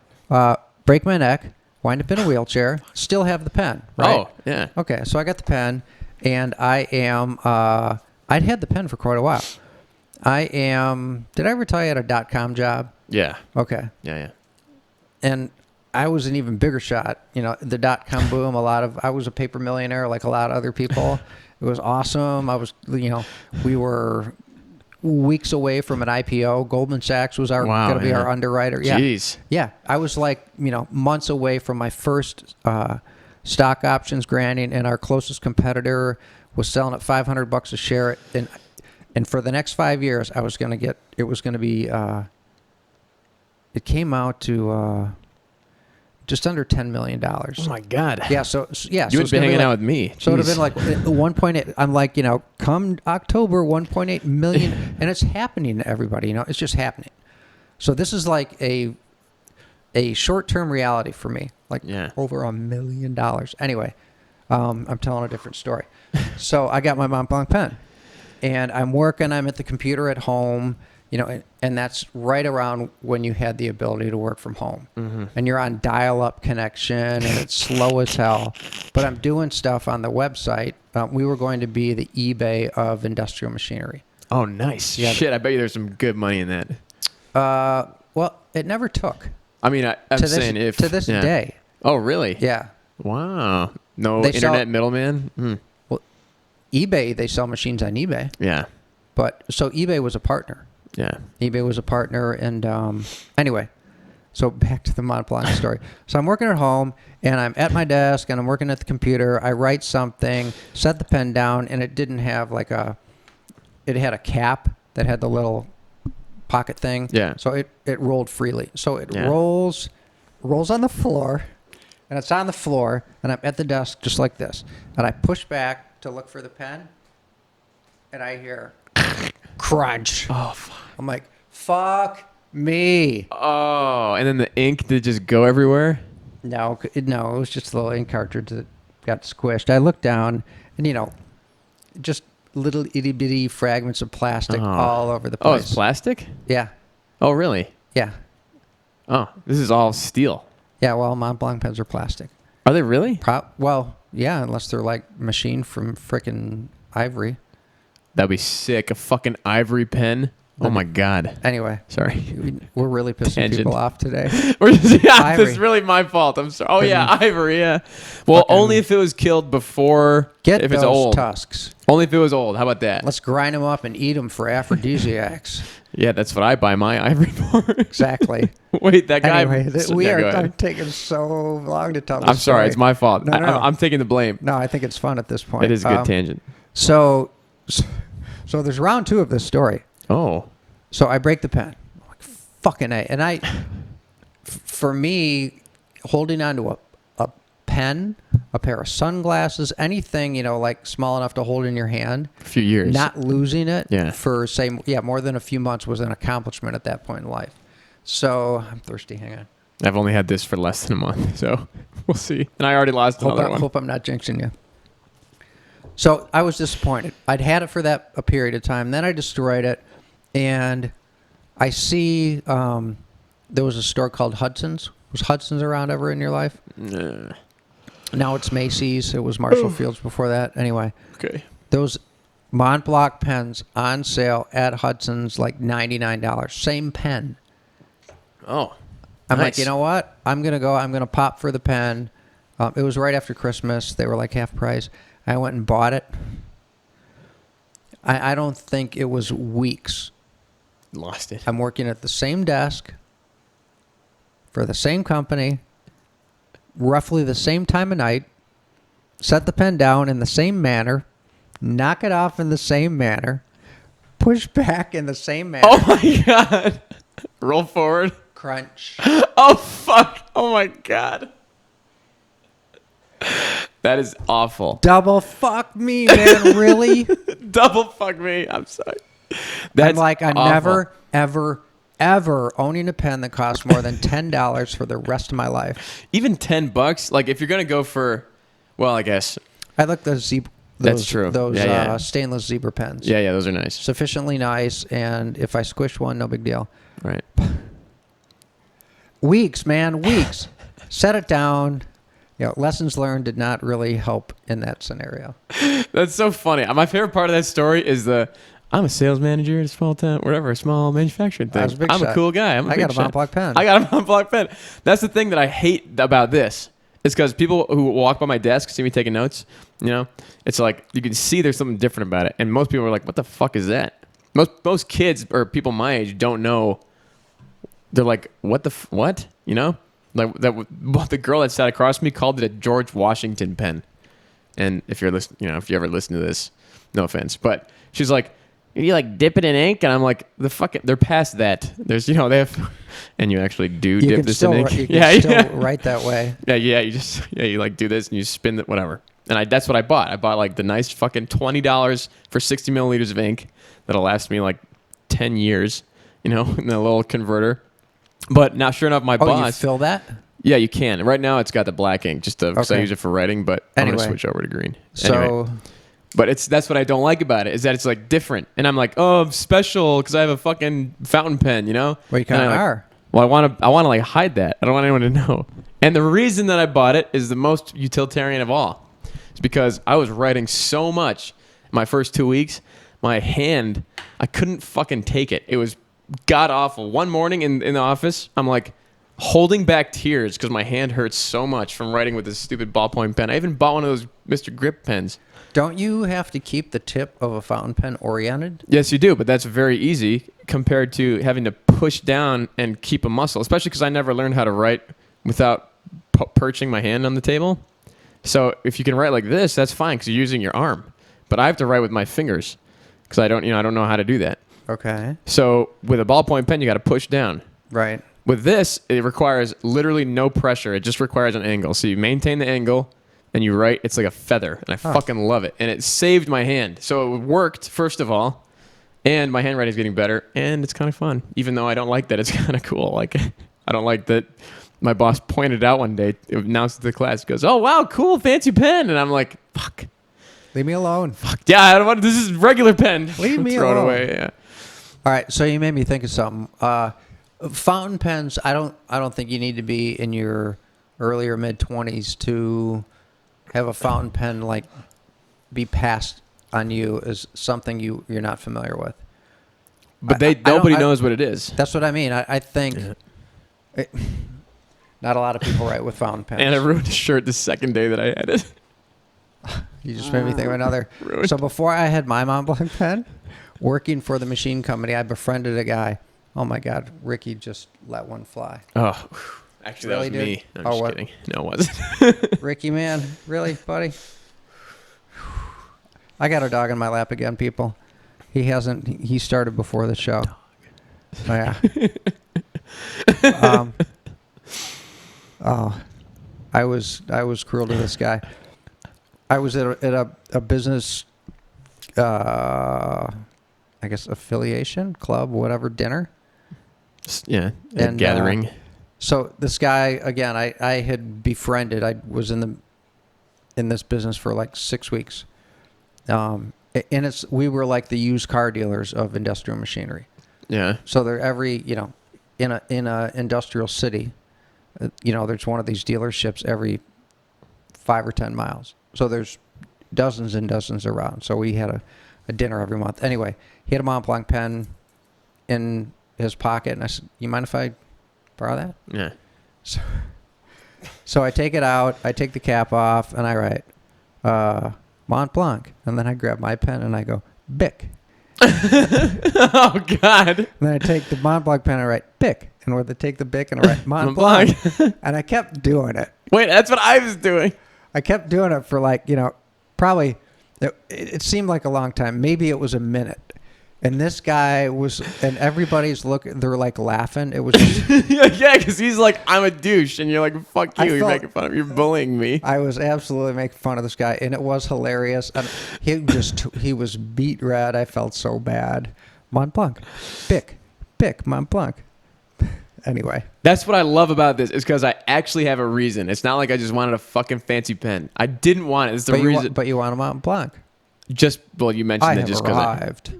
[SPEAKER 2] Break my neck. Wind up in a wheelchair. Still have the pen. Right.
[SPEAKER 1] Oh yeah.
[SPEAKER 2] Okay. So I got the pen, and I am. I'd had the pen for quite a while. Did I ever tell you I had a .com job?
[SPEAKER 1] Yeah.
[SPEAKER 2] Okay.
[SPEAKER 1] Yeah.
[SPEAKER 2] And I was an even bigger shot. You know, the .com boom. I was a paper millionaire like a lot of other people. It was awesome. We were weeks away from an IPO. Goldman Sachs was going to be our underwriter. Yeah.
[SPEAKER 1] Jeez.
[SPEAKER 2] Yeah. I was like, months away from my first stock options granting, and our closest competitor was selling at $500 a share. And for the next 5 years, it came out to just under $10 million.
[SPEAKER 1] Oh my God.
[SPEAKER 2] Yeah. So
[SPEAKER 1] you would have been hanging out with me.
[SPEAKER 2] So it would have been like 1.8. I'm like, come October, 1.8 million, and it's happening to everybody. It's just happening. So this is like a short-term reality for me. Like over $1 million. Anyway, I'm telling a different story. So I got my Mont Blanc pen, and I'm at the computer at home. And that's right around when you had the ability to work from home. Mm-hmm. And you're on dial-up connection, and it's slow as hell. But I'm doing stuff on the website. We were going to be the eBay of industrial machinery.
[SPEAKER 1] Oh, nice. Yeah. Shit, I bet you there's some good money in that.
[SPEAKER 2] Well, it never took.
[SPEAKER 1] I mean, I'm saying if...
[SPEAKER 2] To this day.
[SPEAKER 1] Oh, really?
[SPEAKER 2] Yeah.
[SPEAKER 1] Wow. No internet middleman? Mm.
[SPEAKER 2] Well, eBay, they sell machines on eBay.
[SPEAKER 1] Yeah.
[SPEAKER 2] But, so eBay was a partner.
[SPEAKER 1] Yeah.
[SPEAKER 2] eBay was a partner, and anyway, so back to the Mont Blanc story. So I'm working at home, and I'm at my desk, and I'm working at the computer. I write something, set the pen down, and it didn't have it had a cap that had the little pocket thing.
[SPEAKER 1] Yeah.
[SPEAKER 2] So it rolled freely. So it rolls on the floor, and it's on the floor, and I'm at the desk just like this. And I push back to look for the pen, and I hear... crunch.
[SPEAKER 1] Oh, fuck.
[SPEAKER 2] I'm like, fuck me.
[SPEAKER 1] Oh, and then the ink did just go everywhere?
[SPEAKER 2] No, it was just a little ink cartridge that got squished. I looked down, and, just little itty-bitty fragments of plastic all over the place.
[SPEAKER 1] Oh, it's plastic?
[SPEAKER 2] Yeah.
[SPEAKER 1] Oh, really?
[SPEAKER 2] Yeah.
[SPEAKER 1] Oh, this is all steel.
[SPEAKER 2] Yeah, well, Mont Blanc pens are plastic.
[SPEAKER 1] Are they really?
[SPEAKER 2] Well, yeah, unless they're, machined from frickin' ivory.
[SPEAKER 1] That'd be sick. A fucking ivory pen. Oh my God.
[SPEAKER 2] Anyway.
[SPEAKER 1] Sorry.
[SPEAKER 2] We're really pissing people off today.
[SPEAKER 1] It's really my fault. I'm sorry. Oh yeah, ivory, yeah. Well, only if it was killed before. If it's old.
[SPEAKER 2] Tusks.
[SPEAKER 1] Only if it was old. How about that?
[SPEAKER 2] Let's grind them up and eat them for aphrodisiacs.
[SPEAKER 1] Yeah, that's what I buy my ivory for.
[SPEAKER 2] Exactly.
[SPEAKER 1] Wait, that guy.
[SPEAKER 2] Anyway, we are taking so long to tell this
[SPEAKER 1] I'm sorry. It's my fault.
[SPEAKER 2] No.
[SPEAKER 1] I'm taking the blame.
[SPEAKER 2] No, I think it's fun at this point.
[SPEAKER 1] It is a good tangent.
[SPEAKER 2] So there's round 2 of this story.
[SPEAKER 1] Oh.
[SPEAKER 2] So I break the pen. I'm like, fucking A. And for me, holding on to a pen, a pair of sunglasses, anything, small enough to hold in your hand.
[SPEAKER 1] A few years.
[SPEAKER 2] Not losing it
[SPEAKER 1] for,
[SPEAKER 2] more than a few months was an accomplishment at that point in life. So I'm thirsty. Hang on.
[SPEAKER 1] I've only had this for less than a month, so we'll see. And I already lost another one.
[SPEAKER 2] Hope I'm not jinxing you. So I was disappointed. I'd had it for a period of time. Then I destroyed it. And I see there was a store called Hudson's. Was Hudson's around ever in your life?
[SPEAKER 1] Nah.
[SPEAKER 2] Now it's Macy's. It was Marshall Field's before that. Anyway.
[SPEAKER 1] Okay.
[SPEAKER 2] Those Mont Blanc pens on sale at Hudson's, like $99. Same pen.
[SPEAKER 1] Oh,
[SPEAKER 2] I'm like, you know what? I'm going to pop for the pen. It was right after Christmas. They were like half price. I went and bought it. I don't think it was weeks.
[SPEAKER 1] Lost it.
[SPEAKER 2] I'm working at the same desk for the same company, roughly the same time of night, set the pen down in the same manner, knock it off in the same manner, push back in the same manner.
[SPEAKER 1] Oh my God. Roll forward.
[SPEAKER 2] Crunch.
[SPEAKER 1] Oh, fuck. Oh my God. That is awful.
[SPEAKER 2] Double fuck me, man. Really?
[SPEAKER 1] Double fuck me. I'm sorry.
[SPEAKER 2] I'm like, I'm never, ever owning a pen that costs more than $10 for the rest of my life.
[SPEAKER 1] Even $10, like if you're going to go for, well, I guess.
[SPEAKER 2] I like those zebra.
[SPEAKER 1] That's true.
[SPEAKER 2] Those stainless zebra pens.
[SPEAKER 1] Yeah, those are nice.
[SPEAKER 2] Sufficiently nice, and if I squish one, no big deal.
[SPEAKER 1] Right.
[SPEAKER 2] Weeks, man, weeks. Set it down. Lessons learned did not really help in that scenario.
[SPEAKER 1] That's so funny. My favorite part of that story is I'm a sales manager at a small town, whatever, a small manufacturing thing. I'm a cool guy.
[SPEAKER 2] I got a Montblanc pen.
[SPEAKER 1] I got a Montblanc pen. That's the thing that I hate about this. It's because people who walk by my desk see me taking notes. It's like you can see there's something different about it, and most people are like, "What the fuck is that?" Most kids or people my age don't know. They're like, "What the what?" Like that. The girl that sat across from me called it a George Washington pen. And if you're listening, if you ever listen to this, no offense, but she's like, "You like dip it in ink?" And I'm like, they're past that. There's, they have, and you actually do dip this in ink.
[SPEAKER 2] You can still write that way.
[SPEAKER 1] Yeah. You like do this and you spin it, whatever. And that's what I bought. I bought like the nice fucking $20 for 60 milliliters of ink that'll last me like 10 years, in a little converter. But now, sure enough, my boss.
[SPEAKER 2] You fill that?
[SPEAKER 1] Yeah, you can. Right now, it's got the black ink just because I use it for writing. But I'm gonna switch over to green.
[SPEAKER 2] So,
[SPEAKER 1] but that's what I don't like about it is that it's like different, and I'm like, oh, I'm special because I have a fucking fountain pen, Well,
[SPEAKER 2] you kind of are.
[SPEAKER 1] Well, I want to like hide that. I don't want anyone to know. And the reason that I bought it is the most utilitarian of all. It's because I was writing so much my first 2 weeks. My hand, I couldn't fucking take it. It was god awful. One morning in the office, I'm like holding back tears because my hand hurts so much from writing with this stupid ballpoint pen. I even bought one of those Mr. Grip pens.
[SPEAKER 2] Don't you have to keep the tip of a fountain pen oriented?
[SPEAKER 1] Yes, you do, but that's very easy compared to having to push down and keep a muscle, especially because I never learned how to write without perching my hand on the table. So if you can write like this, that's fine because you're using your arm. But I have to write with my fingers because I don't know how to do that.
[SPEAKER 2] Okay.
[SPEAKER 1] So with a ballpoint pen, you got to push down.
[SPEAKER 2] Right.
[SPEAKER 1] With this, it requires literally no pressure. It just requires an angle. So you maintain the angle and you write. It's like a feather, and I fucking love it. And it saved my hand. So it worked, first of all, and my handwriting's getting better, and it's kind of fun, even though I don't like that. It's kind of cool. Like, I don't like that my boss pointed out one day, announced to the class, goes, "Oh, wow, cool, fancy pen." And I'm like, fuck.
[SPEAKER 2] Leave me alone.
[SPEAKER 1] Fuck. Yeah, I don't want. This is regular pen.
[SPEAKER 2] Leave me
[SPEAKER 1] Throw
[SPEAKER 2] alone.
[SPEAKER 1] it away, yeah.
[SPEAKER 2] All right, so you made me think of something. Fountain pens, I don't think you need to be in your early or mid-20s to have a fountain pen like be passed on you as something you're not familiar with.
[SPEAKER 1] But nobody knows what it is.
[SPEAKER 2] That's what I mean. I think not a lot of people write with fountain pens.
[SPEAKER 1] And I ruined a shirt the second day that I had it.
[SPEAKER 2] You just made me think of another. So before I had my Montblanc pen, working for the machine company, I befriended a guy. Oh my God, Ricky just let one fly.
[SPEAKER 1] Oh, actually,
[SPEAKER 2] really,
[SPEAKER 1] that was me.
[SPEAKER 2] dude?
[SPEAKER 1] I'm just kidding. No, it wasn't.
[SPEAKER 2] Ricky, man, really, buddy? I got a dog in my lap again, people. He hasn't. He started before the show. Dog. Oh, yeah. I was cruel to this guy. I was at a business, I guess affiliation, club, whatever, dinner.
[SPEAKER 1] Yeah, and gathering.
[SPEAKER 2] So this guy, again, I had befriended. I was in this business for like 6 weeks. And we were like the used car dealers of industrial machinery.
[SPEAKER 1] Yeah.
[SPEAKER 2] So they're in a industrial city, there's one of these dealerships every 5 or 10 miles. So there's dozens and dozens around. So we had a dinner every month. Anyway, he had a Montblanc pen in his pocket, and I said, "You mind if I borrow that?"
[SPEAKER 1] Yeah.
[SPEAKER 2] So I take it out, I take the cap off, and I write Mont Blanc. And then I grab my pen and I go, Bic.
[SPEAKER 1] Oh, God.
[SPEAKER 2] And then I take the Mont Blanc pen and I write Bic. And where they take the Bic and I write Mont Blanc. And I kept doing it.
[SPEAKER 1] Wait, that's what I was doing.
[SPEAKER 2] I kept doing it for like, probably, it seemed like a long time. Maybe it was a minute. And this guy was, and everybody's they're like laughing. It was just,
[SPEAKER 1] yeah, because he's like, I'm a douche. And you're like, fuck you. You're making fun of me. You're bullying me.
[SPEAKER 2] I was absolutely making fun of this guy. And it was hilarious. And he was beat red. I felt so bad. Mont Blanc. Bic, Mont Blanc. Anyway.
[SPEAKER 1] That's what I love about this is because I actually have a reason. It's not like I just wanted a fucking fancy pen. I didn't want it. It's the reason.
[SPEAKER 2] But you want a Mont Blanc.
[SPEAKER 1] You mentioned it just because
[SPEAKER 2] arrived.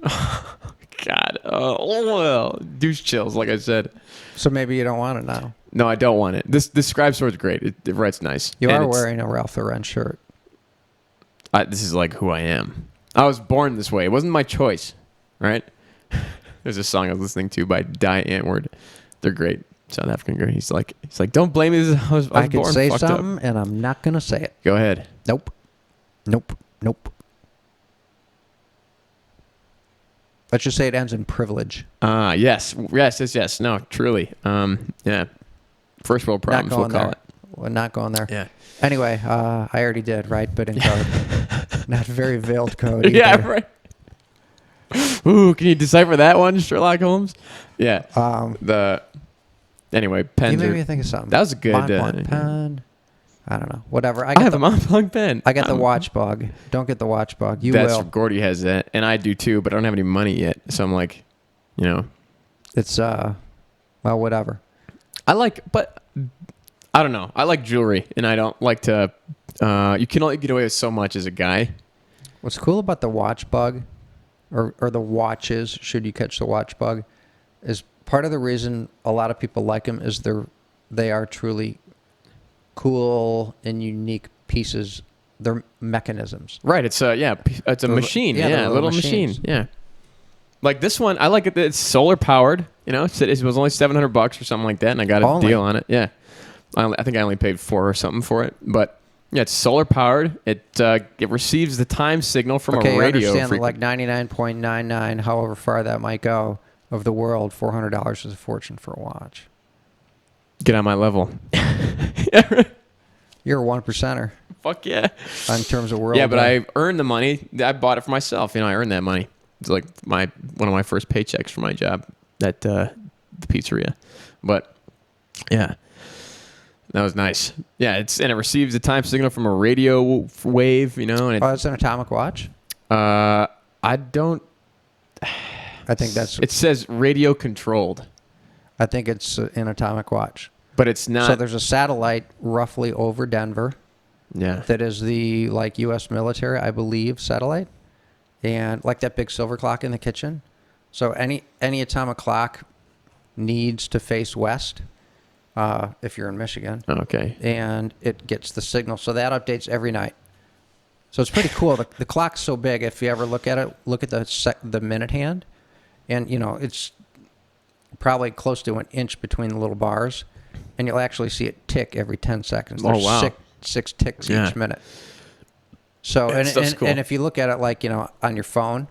[SPEAKER 1] God. Oh, well. Douche chills, like I said.
[SPEAKER 2] So maybe you don't want it now.
[SPEAKER 1] No, I don't want it. This scribe sword's great. It writes nice.
[SPEAKER 2] You are wearing a Ralph Lauren shirt.
[SPEAKER 1] This is like who I am. I was born this way. It wasn't my choice, right? There's a song I was listening to by Die Antwoord. They're great. South African girl. He's like, don't blame me. I was
[SPEAKER 2] I could
[SPEAKER 1] born
[SPEAKER 2] say
[SPEAKER 1] fucked
[SPEAKER 2] something,
[SPEAKER 1] up.
[SPEAKER 2] and I'm not gonna say it.
[SPEAKER 1] Go ahead.
[SPEAKER 2] Nope. Let's just say it ends in privilege.
[SPEAKER 1] Yes. No, truly. Yeah. First world problems, we'll call it.
[SPEAKER 2] We're not going there.
[SPEAKER 1] Yeah.
[SPEAKER 2] Anyway, I already did, right? But in code. Not very veiled code either.
[SPEAKER 1] Yeah, right. Ooh, can you decipher that one, Sherlock Holmes? Yeah. Anyway, pens.
[SPEAKER 2] You made me think of something.
[SPEAKER 1] That was a good
[SPEAKER 2] Mont Blanc pen. I don't know. Whatever.
[SPEAKER 1] I have a Mont Blanc pen.
[SPEAKER 2] I got the watch bug. Don't get the watch bug. You
[SPEAKER 1] That's
[SPEAKER 2] will.
[SPEAKER 1] Gordy has that, and I do too, but I don't have any money yet. So I'm like,
[SPEAKER 2] It's well, whatever.
[SPEAKER 1] But I don't know. I like jewelry, and I don't like to. You can only get away with so much as a guy.
[SPEAKER 2] What's cool about the watch bug, or the watches, should you catch the watch bug, is part of the reason a lot of people like them is they are truly cool and unique pieces. They're mechanisms.
[SPEAKER 1] Right. It's a machine. Yeah, a little machine. Yeah. Like this one, I like it. It's solar powered. It was only $700 or something like that, and I got a deal on it. Yeah. I think I only paid $4 or something for it, but yeah, it's solar powered. It receives the time signal from a radio.
[SPEAKER 2] You understand that like 99.99, however far that might go, of the world, $400 is a fortune for a watch.
[SPEAKER 1] Get on my level.
[SPEAKER 2] You're a 1%er.
[SPEAKER 1] Fuck yeah.
[SPEAKER 2] In terms of world.
[SPEAKER 1] Yeah, but I earned the money. I bought it for myself. I earned that money. It's like one of my first paychecks for my job at the pizzeria. But yeah, that was nice. Yeah, and it receives a time signal from a radio wave. And
[SPEAKER 2] it's an atomic watch.
[SPEAKER 1] I don't.
[SPEAKER 2] I think that's.
[SPEAKER 1] It says radio controlled.
[SPEAKER 2] I think it's an atomic watch.
[SPEAKER 1] But it's not.
[SPEAKER 2] So there's a satellite roughly over Denver.
[SPEAKER 1] Yeah.
[SPEAKER 2] That is the U.S. military, I believe, satellite, and like that big silver clock in the kitchen. So any atomic clock needs to face west. If you're in Michigan.
[SPEAKER 1] Okay.
[SPEAKER 2] And it gets the signal, so that updates every night. So it's pretty cool. The clock's so big. If you ever look at it, look at the minute hand, and it's probably close to an inch between the little bars, and you'll actually see it tick every 10 seconds. There's six ticks each minute. So
[SPEAKER 1] cool.
[SPEAKER 2] And if you look at it like on your phone,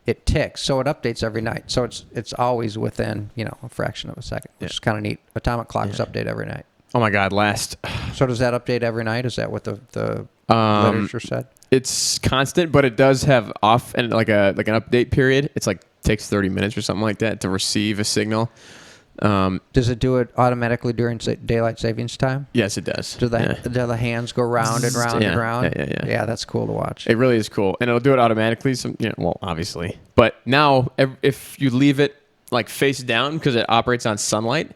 [SPEAKER 2] it ticks. So it updates every night. So it's always within a fraction of a second, which is kind of neat. Atomic clocks update every night.
[SPEAKER 1] Oh my God!
[SPEAKER 2] So does that update every night? Is that what the literature said?
[SPEAKER 1] It's constant, but it does have off and like an update period. It's like takes 30 minutes or something like that to receive a signal.
[SPEAKER 2] Does it do it automatically during daylight savings time?
[SPEAKER 1] Yes, it does.
[SPEAKER 2] Do the hands go round and round and round?
[SPEAKER 1] Yeah.
[SPEAKER 2] Yeah, that's cool to watch.
[SPEAKER 1] It really is cool, and it'll do it automatically. Obviously, but now if you leave it like face down because it operates on sunlight,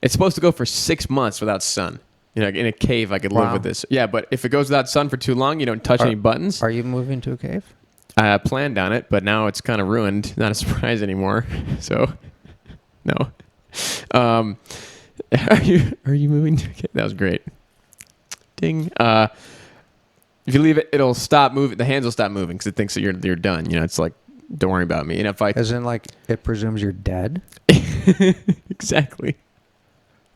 [SPEAKER 1] it's supposed to go for 6 months without sun. In a cave, I could live with this. Yeah, but if it goes without sun for too long, you don't touch any buttons.
[SPEAKER 2] Are you moving to a cave?
[SPEAKER 1] I planned on it, but now it's kind of ruined. Not a surprise anymore. So, no. Are you moving to a cave? That was great. Ding. If you leave it, it'll stop moving. The hands will stop moving because it thinks that you're done. It's like, don't worry about me. And if I,
[SPEAKER 2] as in like it presumes you're dead.
[SPEAKER 1] Exactly.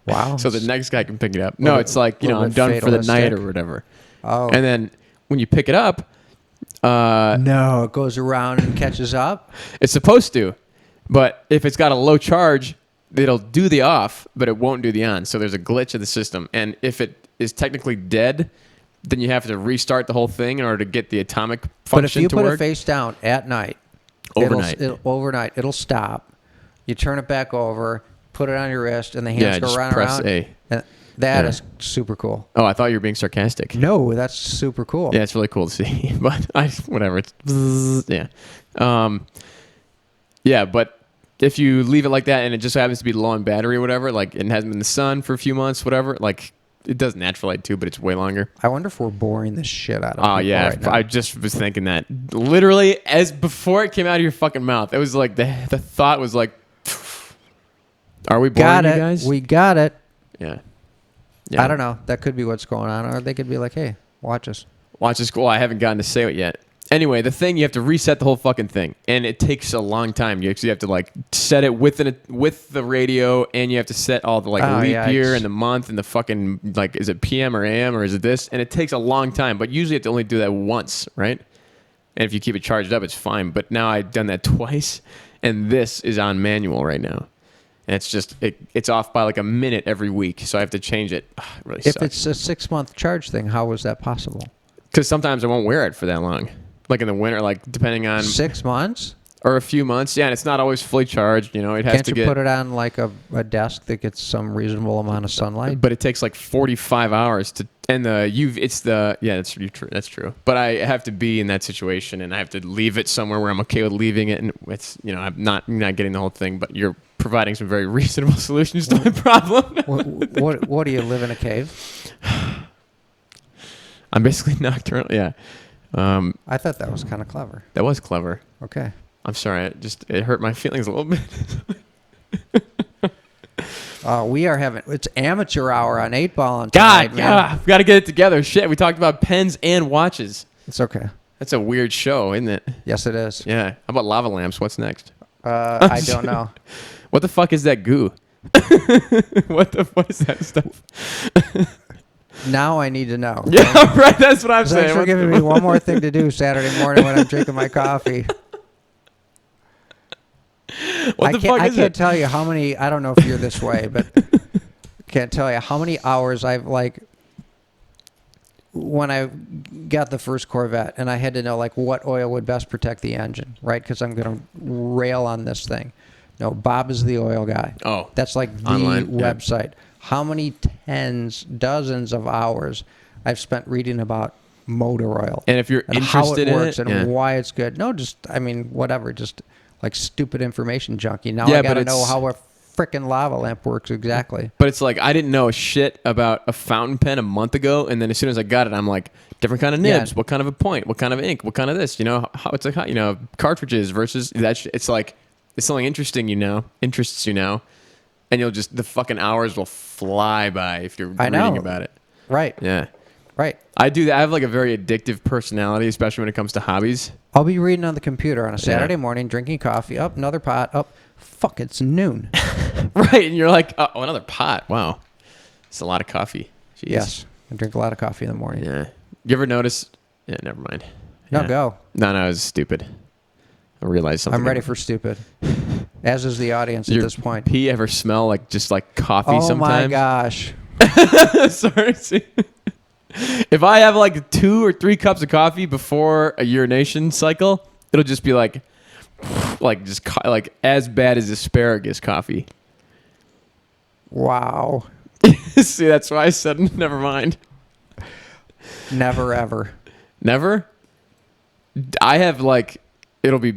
[SPEAKER 2] Wow.
[SPEAKER 1] So the next guy can pick it up. No, it's like, I'm done for the
[SPEAKER 2] fatalistic.
[SPEAKER 1] night or whatever.
[SPEAKER 2] Oh.
[SPEAKER 1] And then when you pick it up,
[SPEAKER 2] no, it goes around and catches up.
[SPEAKER 1] it's supposed to. But if it's got a low charge, it'll do the off, but it won't do the on. So there's a glitch in the system. And if it is technically dead, then you have to restart the whole thing in order to get the atomic function to work.
[SPEAKER 2] But if you put it face down at night,
[SPEAKER 1] overnight,
[SPEAKER 2] it'll stop. You turn it back over, put it on your wrist, and the hands go around.
[SPEAKER 1] Press A.
[SPEAKER 2] And that is super cool.
[SPEAKER 1] Oh, I thought you were being sarcastic.
[SPEAKER 2] No, that's super cool.
[SPEAKER 1] Yeah, it's really cool to see. But whatever. It's yeah. Yeah, but if you leave it like that and it just happens to be low on battery or whatever, like it hasn't been in the sun for a few months, whatever, like it does natural light too, but it's way longer.
[SPEAKER 2] I wonder if we're boring the shit out of
[SPEAKER 1] people yeah,
[SPEAKER 2] right now.
[SPEAKER 1] I just was thinking that. Literally, as before it came out of your fucking mouth, it was like the thought was like, are we boring you guys?
[SPEAKER 2] We got it.
[SPEAKER 1] Yeah.
[SPEAKER 2] I don't know. That could be what's going on. Or they could be like, hey, watch us.
[SPEAKER 1] Watch is cool. I haven't gotten to say it yet. Anyway, the thing, you have to reset the whole fucking thing. And it takes a long time. You actually have to like set it with the radio, and you have to set all the leap year and the month and the fucking like, is it PM or AM or is it this? And it takes a long time. But usually you have to only do that once, right? And if you keep it charged up, it's fine. But now I've done that twice, and this is on manual right now. And it's just, it's off by like a minute every week. So I have to change it. Ugh, it really sucks.
[SPEAKER 2] If it's a 6-month charge thing, how was that possible?
[SPEAKER 1] Because sometimes I won't wear it for that long. Like in the winter, like depending on
[SPEAKER 2] 6 months
[SPEAKER 1] or a few months. Yeah, and it's not always fully charged. It has
[SPEAKER 2] Can't
[SPEAKER 1] to
[SPEAKER 2] you
[SPEAKER 1] get.
[SPEAKER 2] put it on like a desk that gets some reasonable amount of sunlight?
[SPEAKER 1] But it takes like 45 hours to. And that's true. But I have to be in that situation, and I have to leave it somewhere where I'm okay with leaving it, and it's I'm not getting the whole thing. But you're providing some very reasonable solutions to my problem.
[SPEAKER 2] What do you live in a cave?
[SPEAKER 1] I'm basically nocturnal. Yeah.
[SPEAKER 2] I thought that was kind of clever.
[SPEAKER 1] That was clever.
[SPEAKER 2] Okay.
[SPEAKER 1] I'm sorry. It hurt my feelings a little bit.
[SPEAKER 2] We are it's amateur hour on 8-Ball on tonight,
[SPEAKER 1] God, yeah, I've got to get it together. Shit, we talked about pens and watches.
[SPEAKER 2] It's okay.
[SPEAKER 1] That's a weird show, isn't it?
[SPEAKER 2] Yes, it is.
[SPEAKER 1] Yeah. How about lava lamps? What's next?
[SPEAKER 2] I don't know.
[SPEAKER 1] What the fuck is that goo? What is that stuff?
[SPEAKER 2] Now I need to know.
[SPEAKER 1] Yeah, right. That's what I'm saying.
[SPEAKER 2] Thanks for giving me one more thing to do Saturday morning when I'm drinking my coffee.
[SPEAKER 1] What the fuck is it?
[SPEAKER 2] I can't tell you how many. I don't know if you're this way, but can't tell you how many hours I've when I got the first Corvette, and I had to know what oil would best protect the engine, right? Because I'm going to rail on this thing. No, Bob is the oil guy.
[SPEAKER 1] Oh,
[SPEAKER 2] that's the
[SPEAKER 1] online
[SPEAKER 2] website. Yeah. How many dozens of hours I've spent reading about motor oil,
[SPEAKER 1] and if you're interested
[SPEAKER 2] how it works
[SPEAKER 1] in
[SPEAKER 2] and why it's good. No, whatever, just stupid information junkie. Now
[SPEAKER 1] yeah,
[SPEAKER 2] I got to know how a frickin' lava lamp works exactly.
[SPEAKER 1] But it's I didn't know shit about a fountain pen a month ago, and then as soon as I got it, I'm like, different kind of nibs, what kind of a point, what kind of ink, what kind of this, how it's cartridges versus that. It's it's something interesting, interests and you'll just the fucking hours will fly by if you're reading about it.
[SPEAKER 2] Right.
[SPEAKER 1] Yeah.
[SPEAKER 2] Right.
[SPEAKER 1] I do that. I have a very addictive personality, especially when it comes to hobbies.
[SPEAKER 2] I'll be reading on the computer on a Saturday morning, drinking coffee. Up, another pot. Up, fuck, it's noon.
[SPEAKER 1] Right, and you're like, oh, another pot. Wow, it's a lot of coffee. Jeez.
[SPEAKER 2] Yes, I drink a lot of coffee in the morning.
[SPEAKER 1] Yeah. You ever notice? Yeah, never mind.
[SPEAKER 2] No,
[SPEAKER 1] yeah.
[SPEAKER 2] go.
[SPEAKER 1] No, it was stupid. I realized something.
[SPEAKER 2] I'm ready for stupid. As is the audience at this point.
[SPEAKER 1] Pee ever smell just like coffee sometimes?
[SPEAKER 2] Oh my gosh.
[SPEAKER 1] Sorry. If I have 2 or 3 cups of coffee before a urination cycle, it'll just be as bad as asparagus coffee.
[SPEAKER 2] Wow.
[SPEAKER 1] See, that's why I said never mind.
[SPEAKER 2] Never ever.
[SPEAKER 1] Never? I have I'll be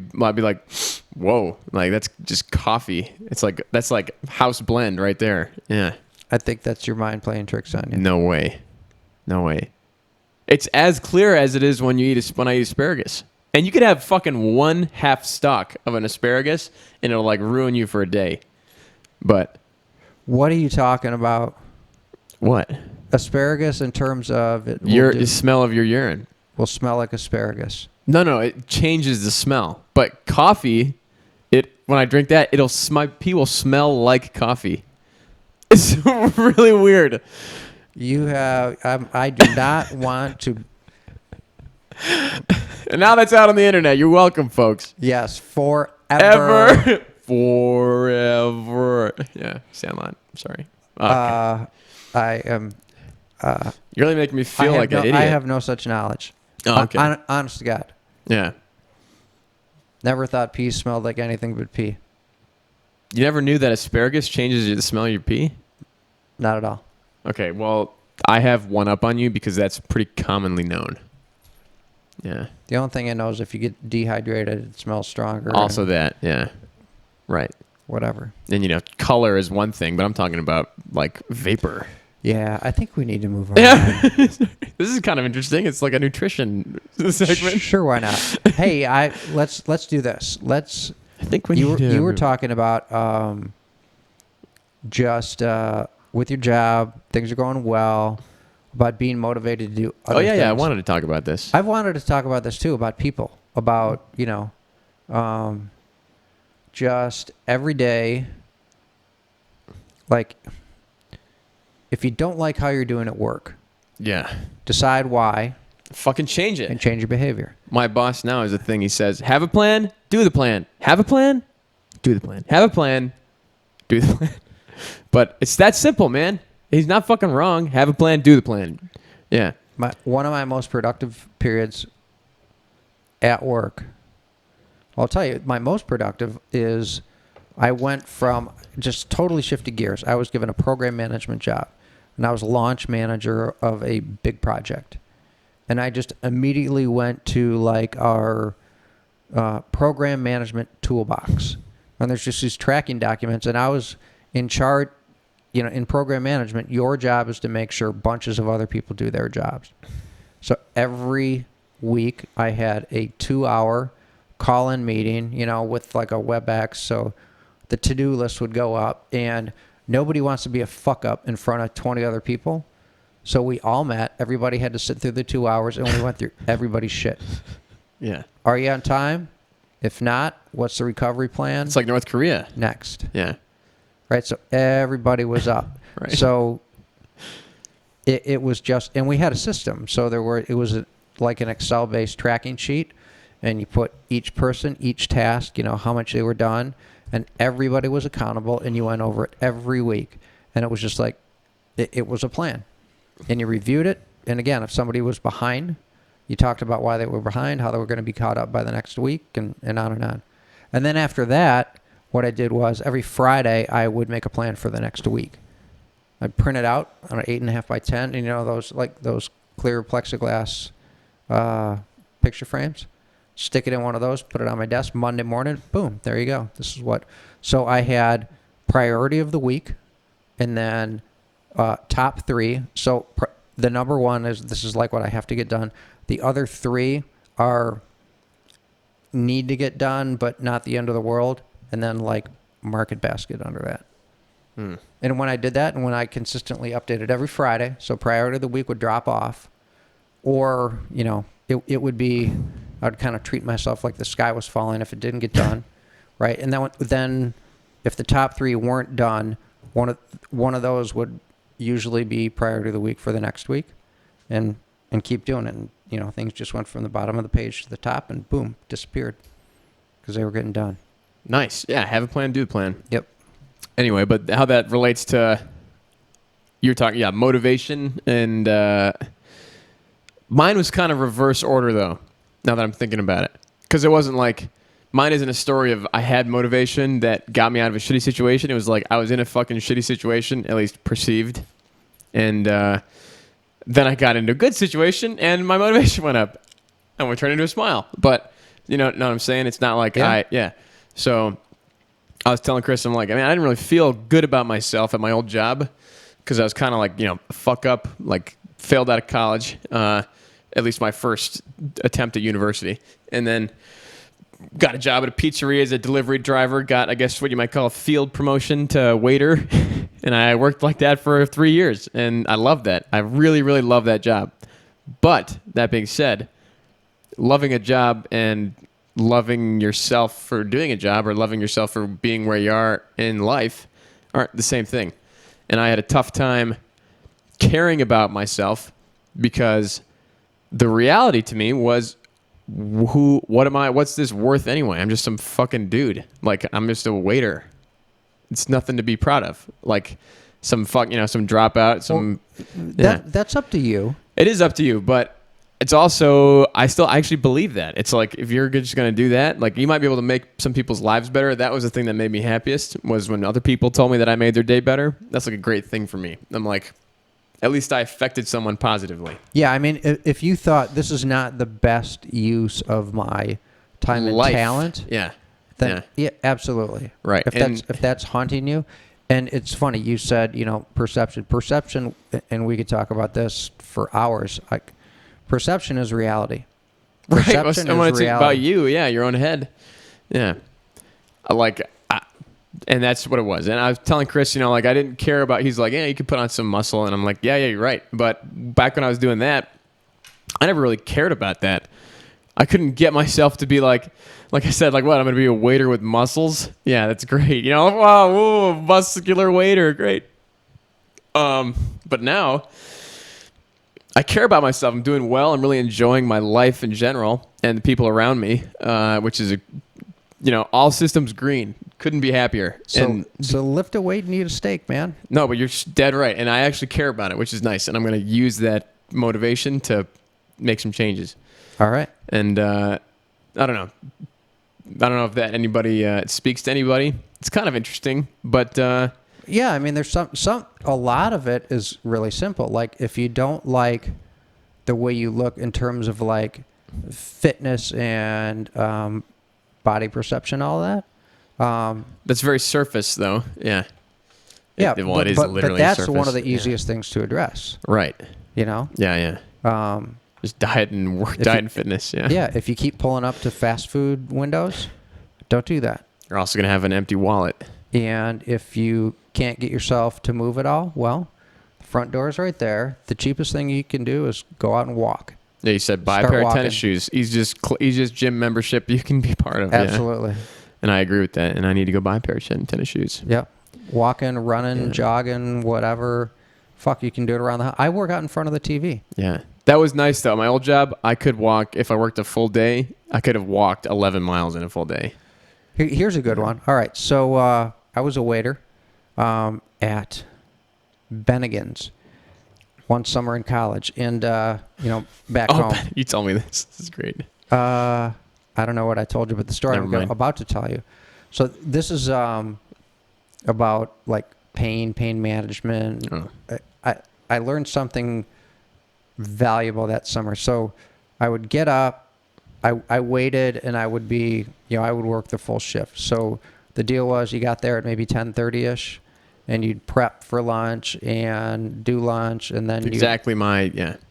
[SPEAKER 1] whoa, that's just coffee. It's that's house blend right there. Yeah.
[SPEAKER 2] I think that's your mind playing tricks on you.
[SPEAKER 1] No way. It's as clear as it is when I eat asparagus. And you could have fucking 1/2 stalk of an asparagus and it'll ruin you for a day. But
[SPEAKER 2] what are you talking about?
[SPEAKER 1] What?
[SPEAKER 2] Asparagus in terms of
[SPEAKER 1] the smell of your urine
[SPEAKER 2] will smell like asparagus.
[SPEAKER 1] No, it changes the smell. But coffee, when I drink that, my pee will smell like coffee. It's really weird.
[SPEAKER 2] You have. I do not want to.
[SPEAKER 1] And now that's out on the internet. You're welcome, folks.
[SPEAKER 2] Yes, forever.
[SPEAKER 1] Ever. Forever. Yeah, Sandlot. I'm sorry. Okay.
[SPEAKER 2] I am.
[SPEAKER 1] You're really making me feel like an idiot.
[SPEAKER 2] I have no such knowledge.
[SPEAKER 1] Oh, okay.
[SPEAKER 2] Honest to God.
[SPEAKER 1] Yeah.
[SPEAKER 2] Never thought pee smelled like anything but pee.
[SPEAKER 1] You never knew that asparagus changes the smell of your pee?
[SPEAKER 2] Not at all.
[SPEAKER 1] Okay, well, I have one up on you because that's pretty commonly known. Yeah.
[SPEAKER 2] The only thing I know is if you get dehydrated, it smells stronger.
[SPEAKER 1] Also that, yeah. Right.
[SPEAKER 2] Whatever.
[SPEAKER 1] And, color is one thing, but I'm talking about, like, vapor.
[SPEAKER 2] Yeah, I think we need to move on.
[SPEAKER 1] Yeah. This is kind of interesting. It's like a nutrition segment.
[SPEAKER 2] Sure, why not? Hey, let's do this.
[SPEAKER 1] I think we need to.
[SPEAKER 2] You were talking about just with your job, things are going well, about being motivated to do other things.
[SPEAKER 1] Yeah, I wanted to talk about this.
[SPEAKER 2] I've wanted to talk about this too, about people, about, just every day, like, if you don't like how you're doing at work,
[SPEAKER 1] Yeah.
[SPEAKER 2] decide why
[SPEAKER 1] Fucking change it.
[SPEAKER 2] and change your behavior.
[SPEAKER 1] My boss now is a thing. He says, have a plan, do the plan. Have a plan, do the plan. Have a plan, do the plan. But it's that simple, man. He's not fucking wrong. Have a plan, do the plan. Yeah.
[SPEAKER 2] One of my most productive periods at work, I'll tell you, my most productive is I went from just totally shifted gears. I was given a program management job, and I was launch manager of a big project. And I just immediately went to like our program management toolbox. And there's just these tracking documents, and I was in charge, in program management, your job is to make sure bunches of other people do their jobs. So every week I had a 2-hour call-in meeting, with like a WebEx. So the to-do list would go up, and nobody wants to be a fuck up in front of 20 other people. So we all met. Everybody had to sit through the 2 hours, and we went through everybody's shit.
[SPEAKER 1] Yeah.
[SPEAKER 2] Are you on time? If not, what's the recovery plan?
[SPEAKER 1] It's like North Korea.
[SPEAKER 2] Next.
[SPEAKER 1] Yeah.
[SPEAKER 2] Right? So everybody was up.
[SPEAKER 1] Right.
[SPEAKER 2] So it was just, and we had a system. So it was like an Excel-based tracking sheet, and you put each person, each task, how much they were done, and everybody was accountable, and you went over it every week. And it was just like, it was a plan. And you reviewed it. And again, if somebody was behind, you talked about why they were behind, how they were going to be caught up by the next week, and on and on. And then after that, what I did was every Friday, I would make a plan for the next week. I'd print it out on an 8.5 by 10, and those clear plexiglass picture frames. Stick it in one of those, put it on my desk. Monday morning, boom, there you go. This is what. So I had priority of the week, and then top 3. So the number 1 is, this is like what I have to get done. The other 3 are need to get done, but not the end of the world. And then like market basket under that. And when I did that, and when I consistently updated every Friday, so priority of the week would drop off, or, it would be, I would kind of treat myself like the sky was falling if it didn't get done, right? And then if the top 3 weren't done, one of those would usually be priority of the week for the next week, and keep doing it. And, things just went from the bottom of the page to the top, and boom, disappeared because they were getting done.
[SPEAKER 1] Nice. Yeah, have a plan, do a plan.
[SPEAKER 2] Yep.
[SPEAKER 1] Anyway, but how that relates to, you're talking, motivation, and mine was kind of reverse order, though, now that I'm thinking about it. Because it wasn't like, mine isn't a story of I had motivation that got me out of a shitty situation. It was like I was in a fucking shitty situation, at least perceived. And then I got into a good situation, and my motivation went up. And we turned into a smile. But, you know what I'm saying? It's not like So I was telling Chris, I'm like, I didn't really feel good about myself at my old job because I was kind of like, fuck up, like failed out of college, at least my first attempt at university. And then got a job at a pizzeria as a delivery driver, got, I guess, what you might call a field promotion to waiter. And I worked like that for 3 years. And I loved that. I really, really love that job. But that being said, loving a job and loving yourself for doing a job or loving yourself for being where you are in life aren't the same thing. and I had a tough time caring about myself because the reality to me was, what am I? What's this worth anyway? I'm just some fucking dude. Like, I'm just a waiter. It's nothing to be proud of. Like some some dropout.
[SPEAKER 2] That's up to you.
[SPEAKER 1] It is up to you, but it's also, I actually believe that. It's like, if you're just going to do that, like, you might be able to make some people's lives better. That was the thing that made me happiest, was when other people told me that I made their day better. That's like a great thing for me. I'm like, at least I affected someone positively.
[SPEAKER 2] Yeah, I mean, if you thought this is not the best use of my time and talent, then yeah, absolutely.
[SPEAKER 1] Right.
[SPEAKER 2] If that's haunting you. And it's funny, you said, perception, and we could talk about this for hours. Like, perception is reality.
[SPEAKER 1] Perception right. I want to think about you. Yeah, your own head. Yeah. And that's what it was. And I was telling Chris, I didn't care about, he's like, yeah, you could put on some muscle. And I'm like, yeah, you're right. But back when I was doing that, I never really cared about that. I couldn't get myself to be like I said, like, what, I'm going to be a waiter with muscles? Yeah, that's great. Wow, ooh, muscular waiter, great. But now I care about myself. I'm doing well. I'm really enjoying my life in general and the people around me, which is, all systems green. Couldn't be happier.
[SPEAKER 2] So lift a weight and eat a steak, man.
[SPEAKER 1] No, but you're dead right. And I actually care about it, which is nice. And I'm going to use that motivation to make some changes.
[SPEAKER 2] All right.
[SPEAKER 1] And I don't know. I don't know if that anybody speaks to anybody. It's kind of interesting, but
[SPEAKER 2] yeah, I mean, there's a lot of it is really simple. Like, if you don't like the way you look in terms of like fitness and body perception, all that.
[SPEAKER 1] That's very surface, though. Yeah.
[SPEAKER 2] Yeah,
[SPEAKER 1] it is literally
[SPEAKER 2] but that's
[SPEAKER 1] surface.
[SPEAKER 2] one of the easiest things to address.
[SPEAKER 1] Right.
[SPEAKER 2] Yeah.
[SPEAKER 1] Just diet and diet and fitness. Yeah.
[SPEAKER 2] Yeah. If you keep pulling up to fast food windows, don't do that.
[SPEAKER 1] You're also gonna have an empty wallet.
[SPEAKER 2] And if you can't get yourself to move at all, well, the front door is right there. The cheapest thing you can do is go out and walk.
[SPEAKER 1] Yeah, you said buy a pair of tennis shoes. He's just gym membership you can be part of.
[SPEAKER 2] Absolutely.
[SPEAKER 1] Yeah. And I agree with that. And I need to go buy a pair of tennis shoes.
[SPEAKER 2] Yep. Walking, running, jogging, whatever. Fuck, you can do it around the house. I work out in front of the TV.
[SPEAKER 1] Yeah. That was nice, though. My old job, I could walk. If I worked a full day, I could have walked 11 miles in a full day.
[SPEAKER 2] Here's a good one. All right. So I was a waiter at Bennigan's one summer in college. And, back home.
[SPEAKER 1] You told me this. This is great.
[SPEAKER 2] I don't know what I told you, but the story I'm about to tell you. So this is about like pain management. Oh. I learned something valuable that summer. So I would get up, I waited, and I would be, I would work the full shift. So the deal was, you got there at maybe 10:30ish, and you'd prep for lunch and do lunch, and then
[SPEAKER 1] you'd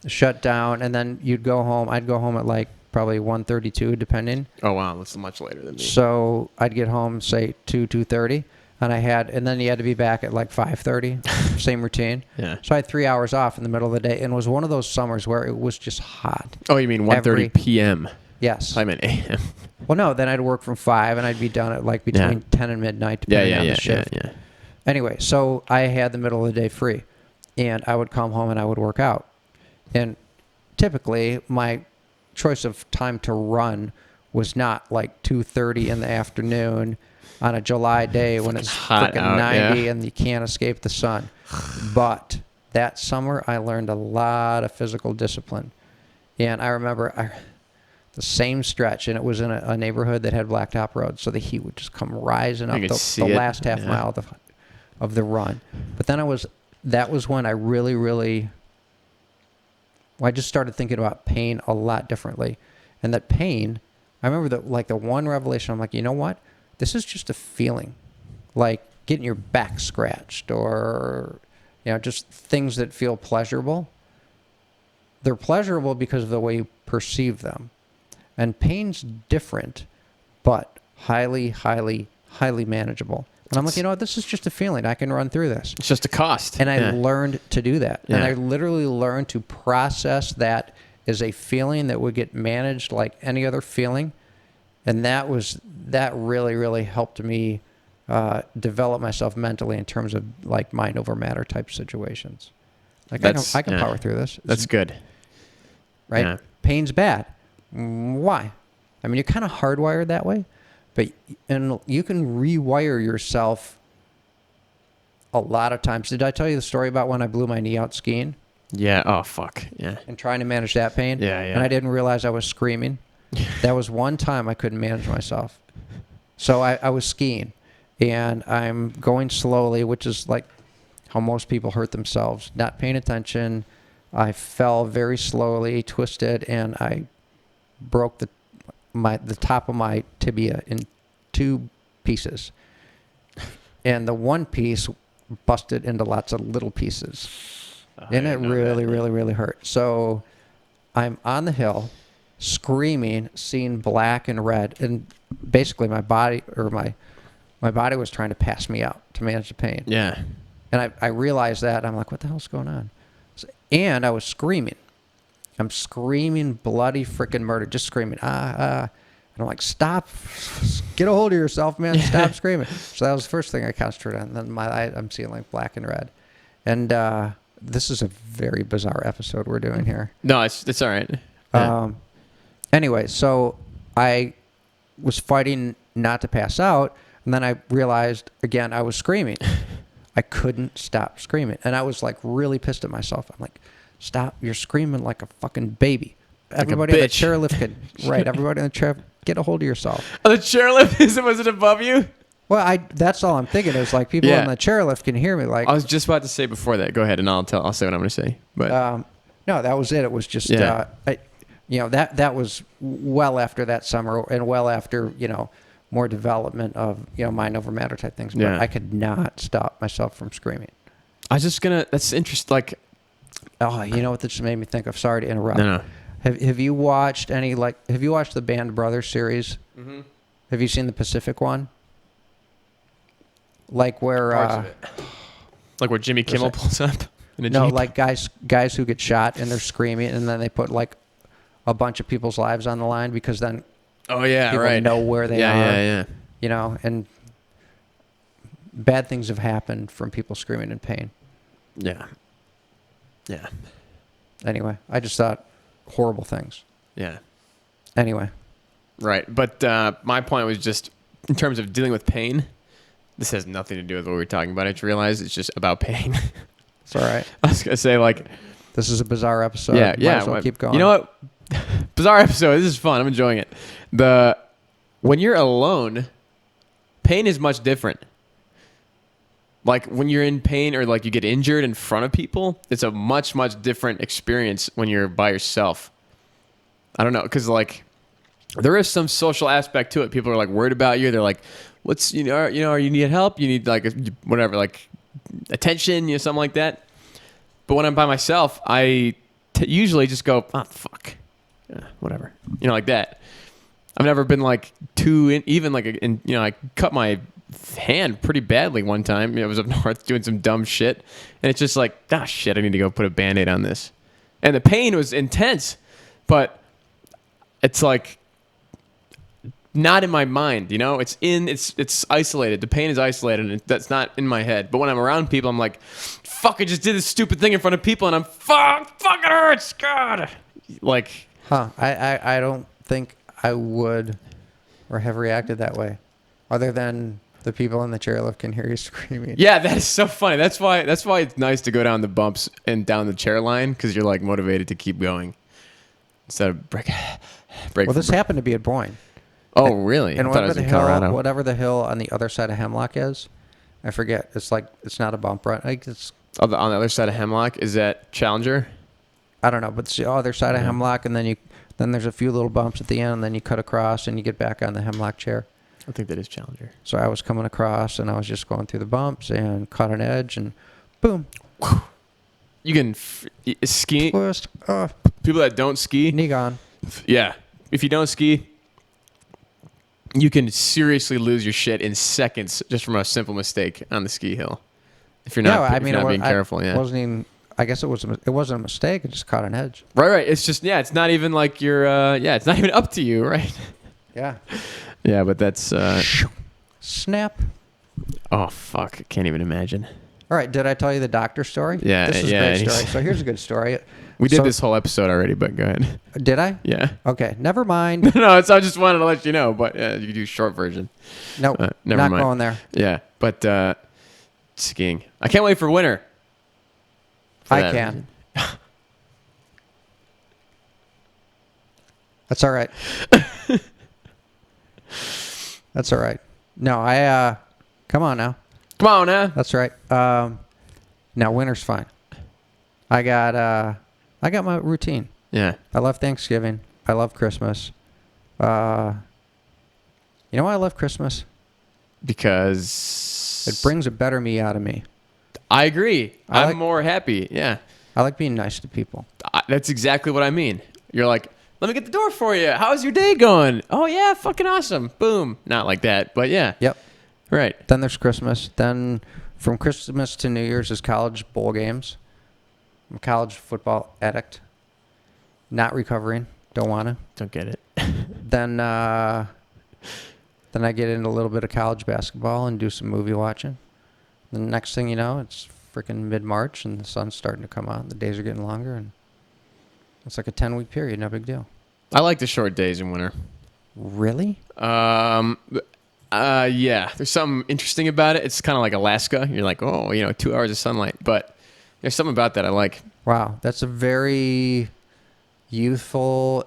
[SPEAKER 2] shut down, and then you'd go home. I'd go home at like probably 1:32, depending.
[SPEAKER 1] Oh wow, that's much later than me.
[SPEAKER 2] So I'd get home, say 2:30. And then you had to be back at like 5:30, same routine.
[SPEAKER 1] Yeah.
[SPEAKER 2] So I had 3 hours off in the middle of the day, and it was one of those summers where it was just hot.
[SPEAKER 1] Oh, you mean 1:30 p.m.?
[SPEAKER 2] Yes.
[SPEAKER 1] I meant a.m.
[SPEAKER 2] Well, no, then I'd work from 5, and I'd be done at like between 10 and midnight, depending on the shift.
[SPEAKER 1] Yeah.
[SPEAKER 2] Anyway, so I had the middle of the day free, and I would come home and I would work out. And typically, my choice of time to run was not like 2:30 in the afternoon on a July day when it's freaking 90 and you can't escape the sun. But that summer, I learned a lot of physical discipline. And I remember the same stretch, and it was in a neighborhood that had blacktop roads, so the heat would just come rising up the last half mile of the run. But then that was when I really, I just started thinking about pain a lot differently. And that pain, I remember the one revelation, I'm like, you know what? This is just a feeling, like getting your back scratched or, just things that feel pleasurable. They're pleasurable because of the way you perceive them. And pain's different, but highly, highly, highly manageable. And I'm like, you know what? This is just a feeling. I can run through this.
[SPEAKER 1] It's just a cost.
[SPEAKER 2] And I learned to do that. Yeah. And I literally learned to process that as a feeling that would get managed like any other feeling. And that really, really helped me develop myself mentally in terms of like mind over matter type situations. Like I can power through this.
[SPEAKER 1] That's good.
[SPEAKER 2] Right?
[SPEAKER 1] Yeah.
[SPEAKER 2] Pain's bad. Why? I mean, you're kind of hardwired that way, and you can rewire yourself a lot of times. Did I tell you the story about when I blew my knee out skiing?
[SPEAKER 1] Yeah. Oh, fuck. Yeah.
[SPEAKER 2] And trying to manage that pain?
[SPEAKER 1] Yeah.
[SPEAKER 2] And I didn't realize I was screaming. That was one time I couldn't manage myself. So I was skiing, and I'm going slowly, which is like how most people hurt themselves, not paying attention. I fell very slowly, twisted, and I broke the top of my tibia in 2 pieces. And the one piece busted into lots of little pieces. And it really, really, really hurt. So I'm on the hill, screaming, seeing black and red, and basically my body was trying to pass me out to manage the pain.
[SPEAKER 1] Yeah.
[SPEAKER 2] And I realized that. I'm like, what the hell's going on? And I was screaming. I'm screaming bloody freaking murder, just screaming, And I'm like, stop, get a hold of yourself, man, stop screaming. So that was the first thing I concentrated on. And then I'm seeing like black and red. And this is a very bizarre episode we're doing here.
[SPEAKER 1] No, it's all right. Yeah.
[SPEAKER 2] Anyway, so I was fighting not to pass out, and then I realized, again, I was screaming. I couldn't stop screaming. And I was like really pissed at myself. I'm like, stop, you're screaming like a fucking baby.
[SPEAKER 1] Like
[SPEAKER 2] everybody on the chairlift could, right, everybody on the chair, get a hold of yourself.
[SPEAKER 1] Oh, the chairlift, was it above you?
[SPEAKER 2] Well, that's all I'm thinking is like people on the chairlift can hear me. Like
[SPEAKER 1] I was just about to say before that. Go ahead, and I'll say what I'm going to say. But
[SPEAKER 2] no, that was it. It was just, that was well after that summer and well after, more development of, mind over matter type things. But I could not stop myself from screaming.
[SPEAKER 1] I was just going to, that's interesting. Like,
[SPEAKER 2] oh, you know what this made me think of? Sorry to interrupt.
[SPEAKER 1] No.
[SPEAKER 2] Have you watched have you watched the Band of Brothers series? Mm-hmm. Have you seen the Pacific one? Like where,
[SPEAKER 1] like where Jimmy Kimmel pulls up in a
[SPEAKER 2] no,
[SPEAKER 1] Jeep?
[SPEAKER 2] like guys who get shot and they're screaming, and then they put like a bunch of people's lives on the line because then people know where they are. Yeah. And bad things have happened from people screaming in pain.
[SPEAKER 1] Yeah.
[SPEAKER 2] Anyway, I just thought horrible things.
[SPEAKER 1] Yeah.
[SPEAKER 2] Anyway.
[SPEAKER 1] Right. But my point was just in terms of dealing with pain, this has nothing to do with what we were talking about. I just realized it's just about pain.
[SPEAKER 2] It's all right.
[SPEAKER 1] I was going to say, like,
[SPEAKER 2] this is a bizarre episode.
[SPEAKER 1] Yeah.
[SPEAKER 2] Might as well keep going.
[SPEAKER 1] You know what? Bizarre episode. This is fun. I'm enjoying it. When you're alone, pain is much different. Like when you're in pain or like you get injured in front of people, it's a much, much different experience when you're by yourself. I don't know, because like there is some social aspect to it. People are like worried about you. They're like, "What's you need help? You need like whatever, like attention, something like that." But when I'm by myself, I usually just go, "Oh fuck, whatever," like that. I've never been like I cut my hand pretty badly one time. I was up north doing some dumb shit, and it's just like, shit, I need to go put a Band-Aid on this. And the pain was intense, but it's like not in my mind, it's isolated. The pain is isolated, and that's not in my head. But when I'm around people, I'm like, fuck, I just did this stupid thing in front of people, and I'm fuck, it hurts, God. Like,
[SPEAKER 2] I don't think I would or have reacted that way, other than the people in the chairlift can hear you screaming.
[SPEAKER 1] Yeah, that is so funny. That's why it's nice to go down the bumps and down the chair line, because you're like motivated to keep going instead of break.
[SPEAKER 2] Well, this happened to be at Boyne.
[SPEAKER 1] Oh, really?
[SPEAKER 2] And whatever the hill on the other side of Hemlock is, I forget. It's like it's not a bump, right? Like it's
[SPEAKER 1] on the other side of Hemlock. Is that Challenger?
[SPEAKER 2] I don't know, but it's the other side of Hemlock, and then there's a few little bumps at the end, and then you cut across and you get back on the Hemlock chair.
[SPEAKER 1] I think that is Challenger.
[SPEAKER 2] So I was coming across, and I was just going through the bumps and caught an edge, and boom.
[SPEAKER 1] You can ski.
[SPEAKER 2] Twist.
[SPEAKER 1] People that don't ski.
[SPEAKER 2] Knee gone.
[SPEAKER 1] Yeah. If you don't ski, you can seriously lose your shit in seconds just from a simple mistake on the ski hill. If you're not, being careful.
[SPEAKER 2] I guess it wasn't a mistake. It just caught an edge.
[SPEAKER 1] Right. It's just, it's not even like you're, it's not even up to you, right?
[SPEAKER 2] Yeah.
[SPEAKER 1] Yeah, but that's...
[SPEAKER 2] Snap.
[SPEAKER 1] Oh, fuck. I can't even imagine.
[SPEAKER 2] All right, did I tell you the doctor story?
[SPEAKER 1] Yeah.
[SPEAKER 2] This is a great story. So here's a good story.
[SPEAKER 1] We did this whole episode already, but go ahead.
[SPEAKER 2] Did I?
[SPEAKER 1] Yeah.
[SPEAKER 2] Okay, never mind.
[SPEAKER 1] No, I just wanted to let you know, but you can do short version.
[SPEAKER 2] No,
[SPEAKER 1] never
[SPEAKER 2] not
[SPEAKER 1] mind.
[SPEAKER 2] going there.
[SPEAKER 1] Yeah, but skiing. I can't wait for winter.
[SPEAKER 2] I can. That's all right. That's all right. No, come on now.
[SPEAKER 1] Come on now.
[SPEAKER 2] That's right. No, winter's fine. I got my routine.
[SPEAKER 1] Yeah.
[SPEAKER 2] I love Thanksgiving. I love Christmas. You know why I love Christmas?
[SPEAKER 1] Because
[SPEAKER 2] it brings a better me out of me.
[SPEAKER 1] I agree. I'm more happy. Yeah.
[SPEAKER 2] I like being nice to people.
[SPEAKER 1] That's exactly what I mean. You're like, let me get the door for you. How's your day going? Oh, yeah, fucking awesome. Boom. Not like that, but yeah.
[SPEAKER 2] Yep.
[SPEAKER 1] Right.
[SPEAKER 2] Then there's Christmas. Then from Christmas to New Year's is college bowl games. I'm a college football addict. Not recovering. Don't want to.
[SPEAKER 1] Don't get it.
[SPEAKER 2] Then I get into a little bit of college basketball and do some movie watching. The next thing you know, it's freaking mid-March and the sun's starting to come out. The days are getting longer and it's like a 10-week period. No big deal.
[SPEAKER 1] I like the short days in winter.
[SPEAKER 2] Really?
[SPEAKER 1] Yeah. There's something interesting about it. It's kind of like Alaska. You're like, 2 hours of sunlight. But there's something about that I like.
[SPEAKER 2] Wow. That's a very youthful,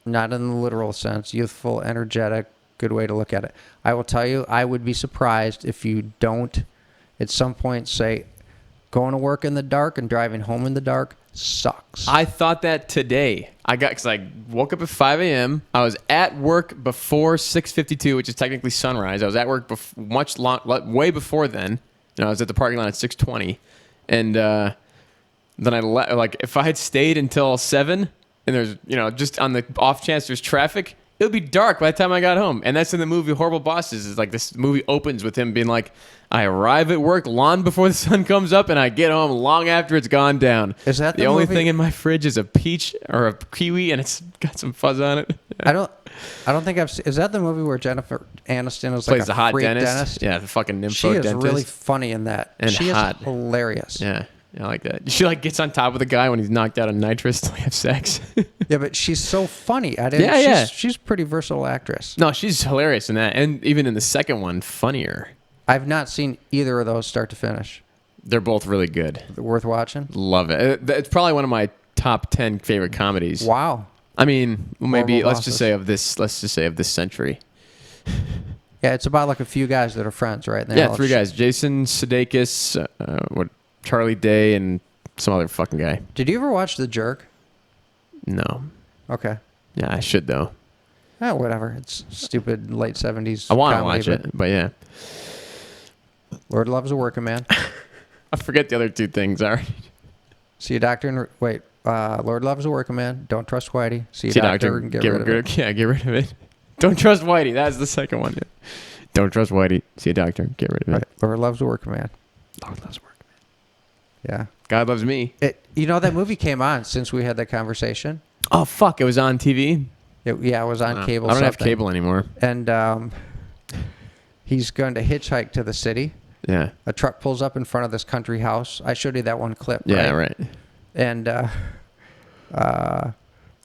[SPEAKER 2] not in the literal sense, youthful, energetic, good way to look at it. I will tell you, I would be surprised if you don't at some point say, going to work in the dark and driving home in the dark sucks.
[SPEAKER 1] I thought that today. Because I woke up at 5 a.m. I was at work before 6:52, which is technically sunrise. I was at work way before then. I was at the parking lot at 6:20. And then I if I had stayed until 7 and there's, just on the off chance there's traffic, it would be dark by the time I got home. And that's in the movie Horrible Bosses. It's like this movie opens with him being like, I arrive at work long before the sun comes up and I get home long after it's gone down.
[SPEAKER 2] Is that
[SPEAKER 1] the only thing in my fridge is a peach or a kiwi and it's got some fuzz on it.
[SPEAKER 2] Yeah. I don't think I've seen. Is that the movie where Jennifer Aniston is
[SPEAKER 1] plays
[SPEAKER 2] like
[SPEAKER 1] the hot dentist? Yeah, the fucking nympho
[SPEAKER 2] she
[SPEAKER 1] dentist.
[SPEAKER 2] She is really funny in that.
[SPEAKER 1] And
[SPEAKER 2] she
[SPEAKER 1] hot.
[SPEAKER 2] is hilarious.
[SPEAKER 1] Yeah. I like that. She gets on top of the guy when he's knocked out on nitrous to have sex.
[SPEAKER 2] Yeah, but she's so funny. She's a pretty versatile actress.
[SPEAKER 1] No, she's hilarious in that. And even in the second one, funnier.
[SPEAKER 2] I've not seen either of those start to finish.
[SPEAKER 1] They're both really good.
[SPEAKER 2] Worth watching?
[SPEAKER 1] Love it. It's probably one of my top 10 favorite comedies.
[SPEAKER 2] Wow.
[SPEAKER 1] I mean, maybe let's just say of this century.
[SPEAKER 2] Yeah, it's about like a few guys that are friends, right?
[SPEAKER 1] Yeah, 3 guys. Jason Sudeikis, Charlie Day, and some other fucking guy.
[SPEAKER 2] Did you ever watch The Jerk?
[SPEAKER 1] No.
[SPEAKER 2] Okay.
[SPEAKER 1] Yeah, I should though.
[SPEAKER 2] Whatever. It's stupid late 70s.
[SPEAKER 1] I want to watch it, but yeah.
[SPEAKER 2] Lord loves a working man.
[SPEAKER 1] I forget the other 2 things are.
[SPEAKER 2] See a doctor and wait. Lord loves a working man. Don't trust Whitey. See a doctor and get rid of it.
[SPEAKER 1] Yeah, get rid of it. Don't trust Whitey. That's the second one. Yeah. Don't trust Whitey. See a doctor. Get rid of it.
[SPEAKER 2] Right. Lord loves a working man.
[SPEAKER 1] Lord loves a working man.
[SPEAKER 2] Yeah.
[SPEAKER 1] God loves me.
[SPEAKER 2] That movie came on since we had that conversation.
[SPEAKER 1] Oh, fuck. It was on TV?
[SPEAKER 2] It was on cable.
[SPEAKER 1] I don't have cable anymore.
[SPEAKER 2] And he's going to hitchhike to the city.
[SPEAKER 1] Yeah.
[SPEAKER 2] A truck pulls up in front of this country house. I showed you that one clip,
[SPEAKER 1] Yeah, right.
[SPEAKER 2] And the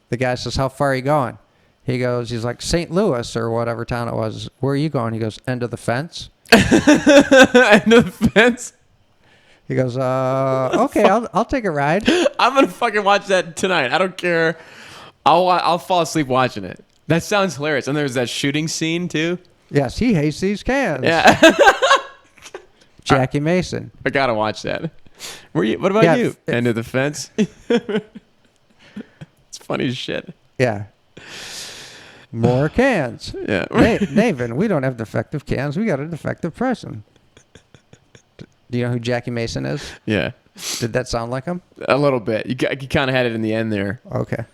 [SPEAKER 2] guy says, how far are you going? He's like, St. Louis or whatever town it was. Where are you going? He goes, end of the fence.
[SPEAKER 1] End of the fence?
[SPEAKER 2] He goes, okay, I'll take a ride.
[SPEAKER 1] I'm going to fucking watch that tonight. I don't care. I'll fall asleep watching it. That sounds hilarious. And there's that shooting scene, too.
[SPEAKER 2] Yes, he hates these cans.
[SPEAKER 1] Yeah.
[SPEAKER 2] Jackie Mason.
[SPEAKER 1] I got to watch that. What about you? End of the fence? It's funny as shit.
[SPEAKER 2] Yeah. More cans.
[SPEAKER 1] Yeah.
[SPEAKER 2] Nathan, we don't have defective cans. We got a defective person. Do you know who Jackie Mason is?
[SPEAKER 1] Yeah.
[SPEAKER 2] Did that sound like him?
[SPEAKER 1] A little bit. You kind of had it in the end there.
[SPEAKER 2] Okay.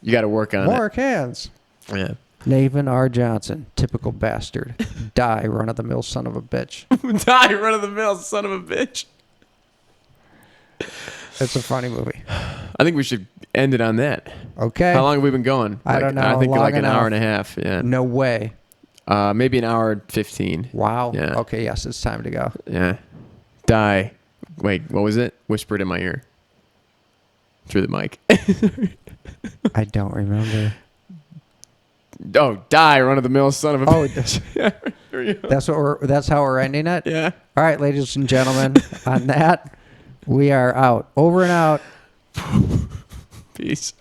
[SPEAKER 1] You got to work on it.
[SPEAKER 2] More cans.
[SPEAKER 1] Yeah.
[SPEAKER 2] Nathan R. Johnson, typical bastard. Die, run-of-the-mill son of a bitch.
[SPEAKER 1] Die, run-of-the-mill son of a bitch.
[SPEAKER 2] It's a funny movie.
[SPEAKER 1] I think we should end it on that.
[SPEAKER 2] Okay.
[SPEAKER 1] How long have we been going?
[SPEAKER 2] I don't know.
[SPEAKER 1] I think like an hour and a half. Yeah.
[SPEAKER 2] No way.
[SPEAKER 1] Maybe an hour and 15.
[SPEAKER 2] Wow.
[SPEAKER 1] Yeah.
[SPEAKER 2] Okay, yes, it's time to go.
[SPEAKER 1] Yeah. Die. Wait, what was it? Whispered in my ear. Through the mic.
[SPEAKER 2] I don't remember.
[SPEAKER 1] Oh, die, run of the mill, son of a bitch. Yeah,
[SPEAKER 2] that's how we're ending it?
[SPEAKER 1] Yeah.
[SPEAKER 2] All right, ladies and gentlemen, on that, we are out. Over and out.
[SPEAKER 1] Peace.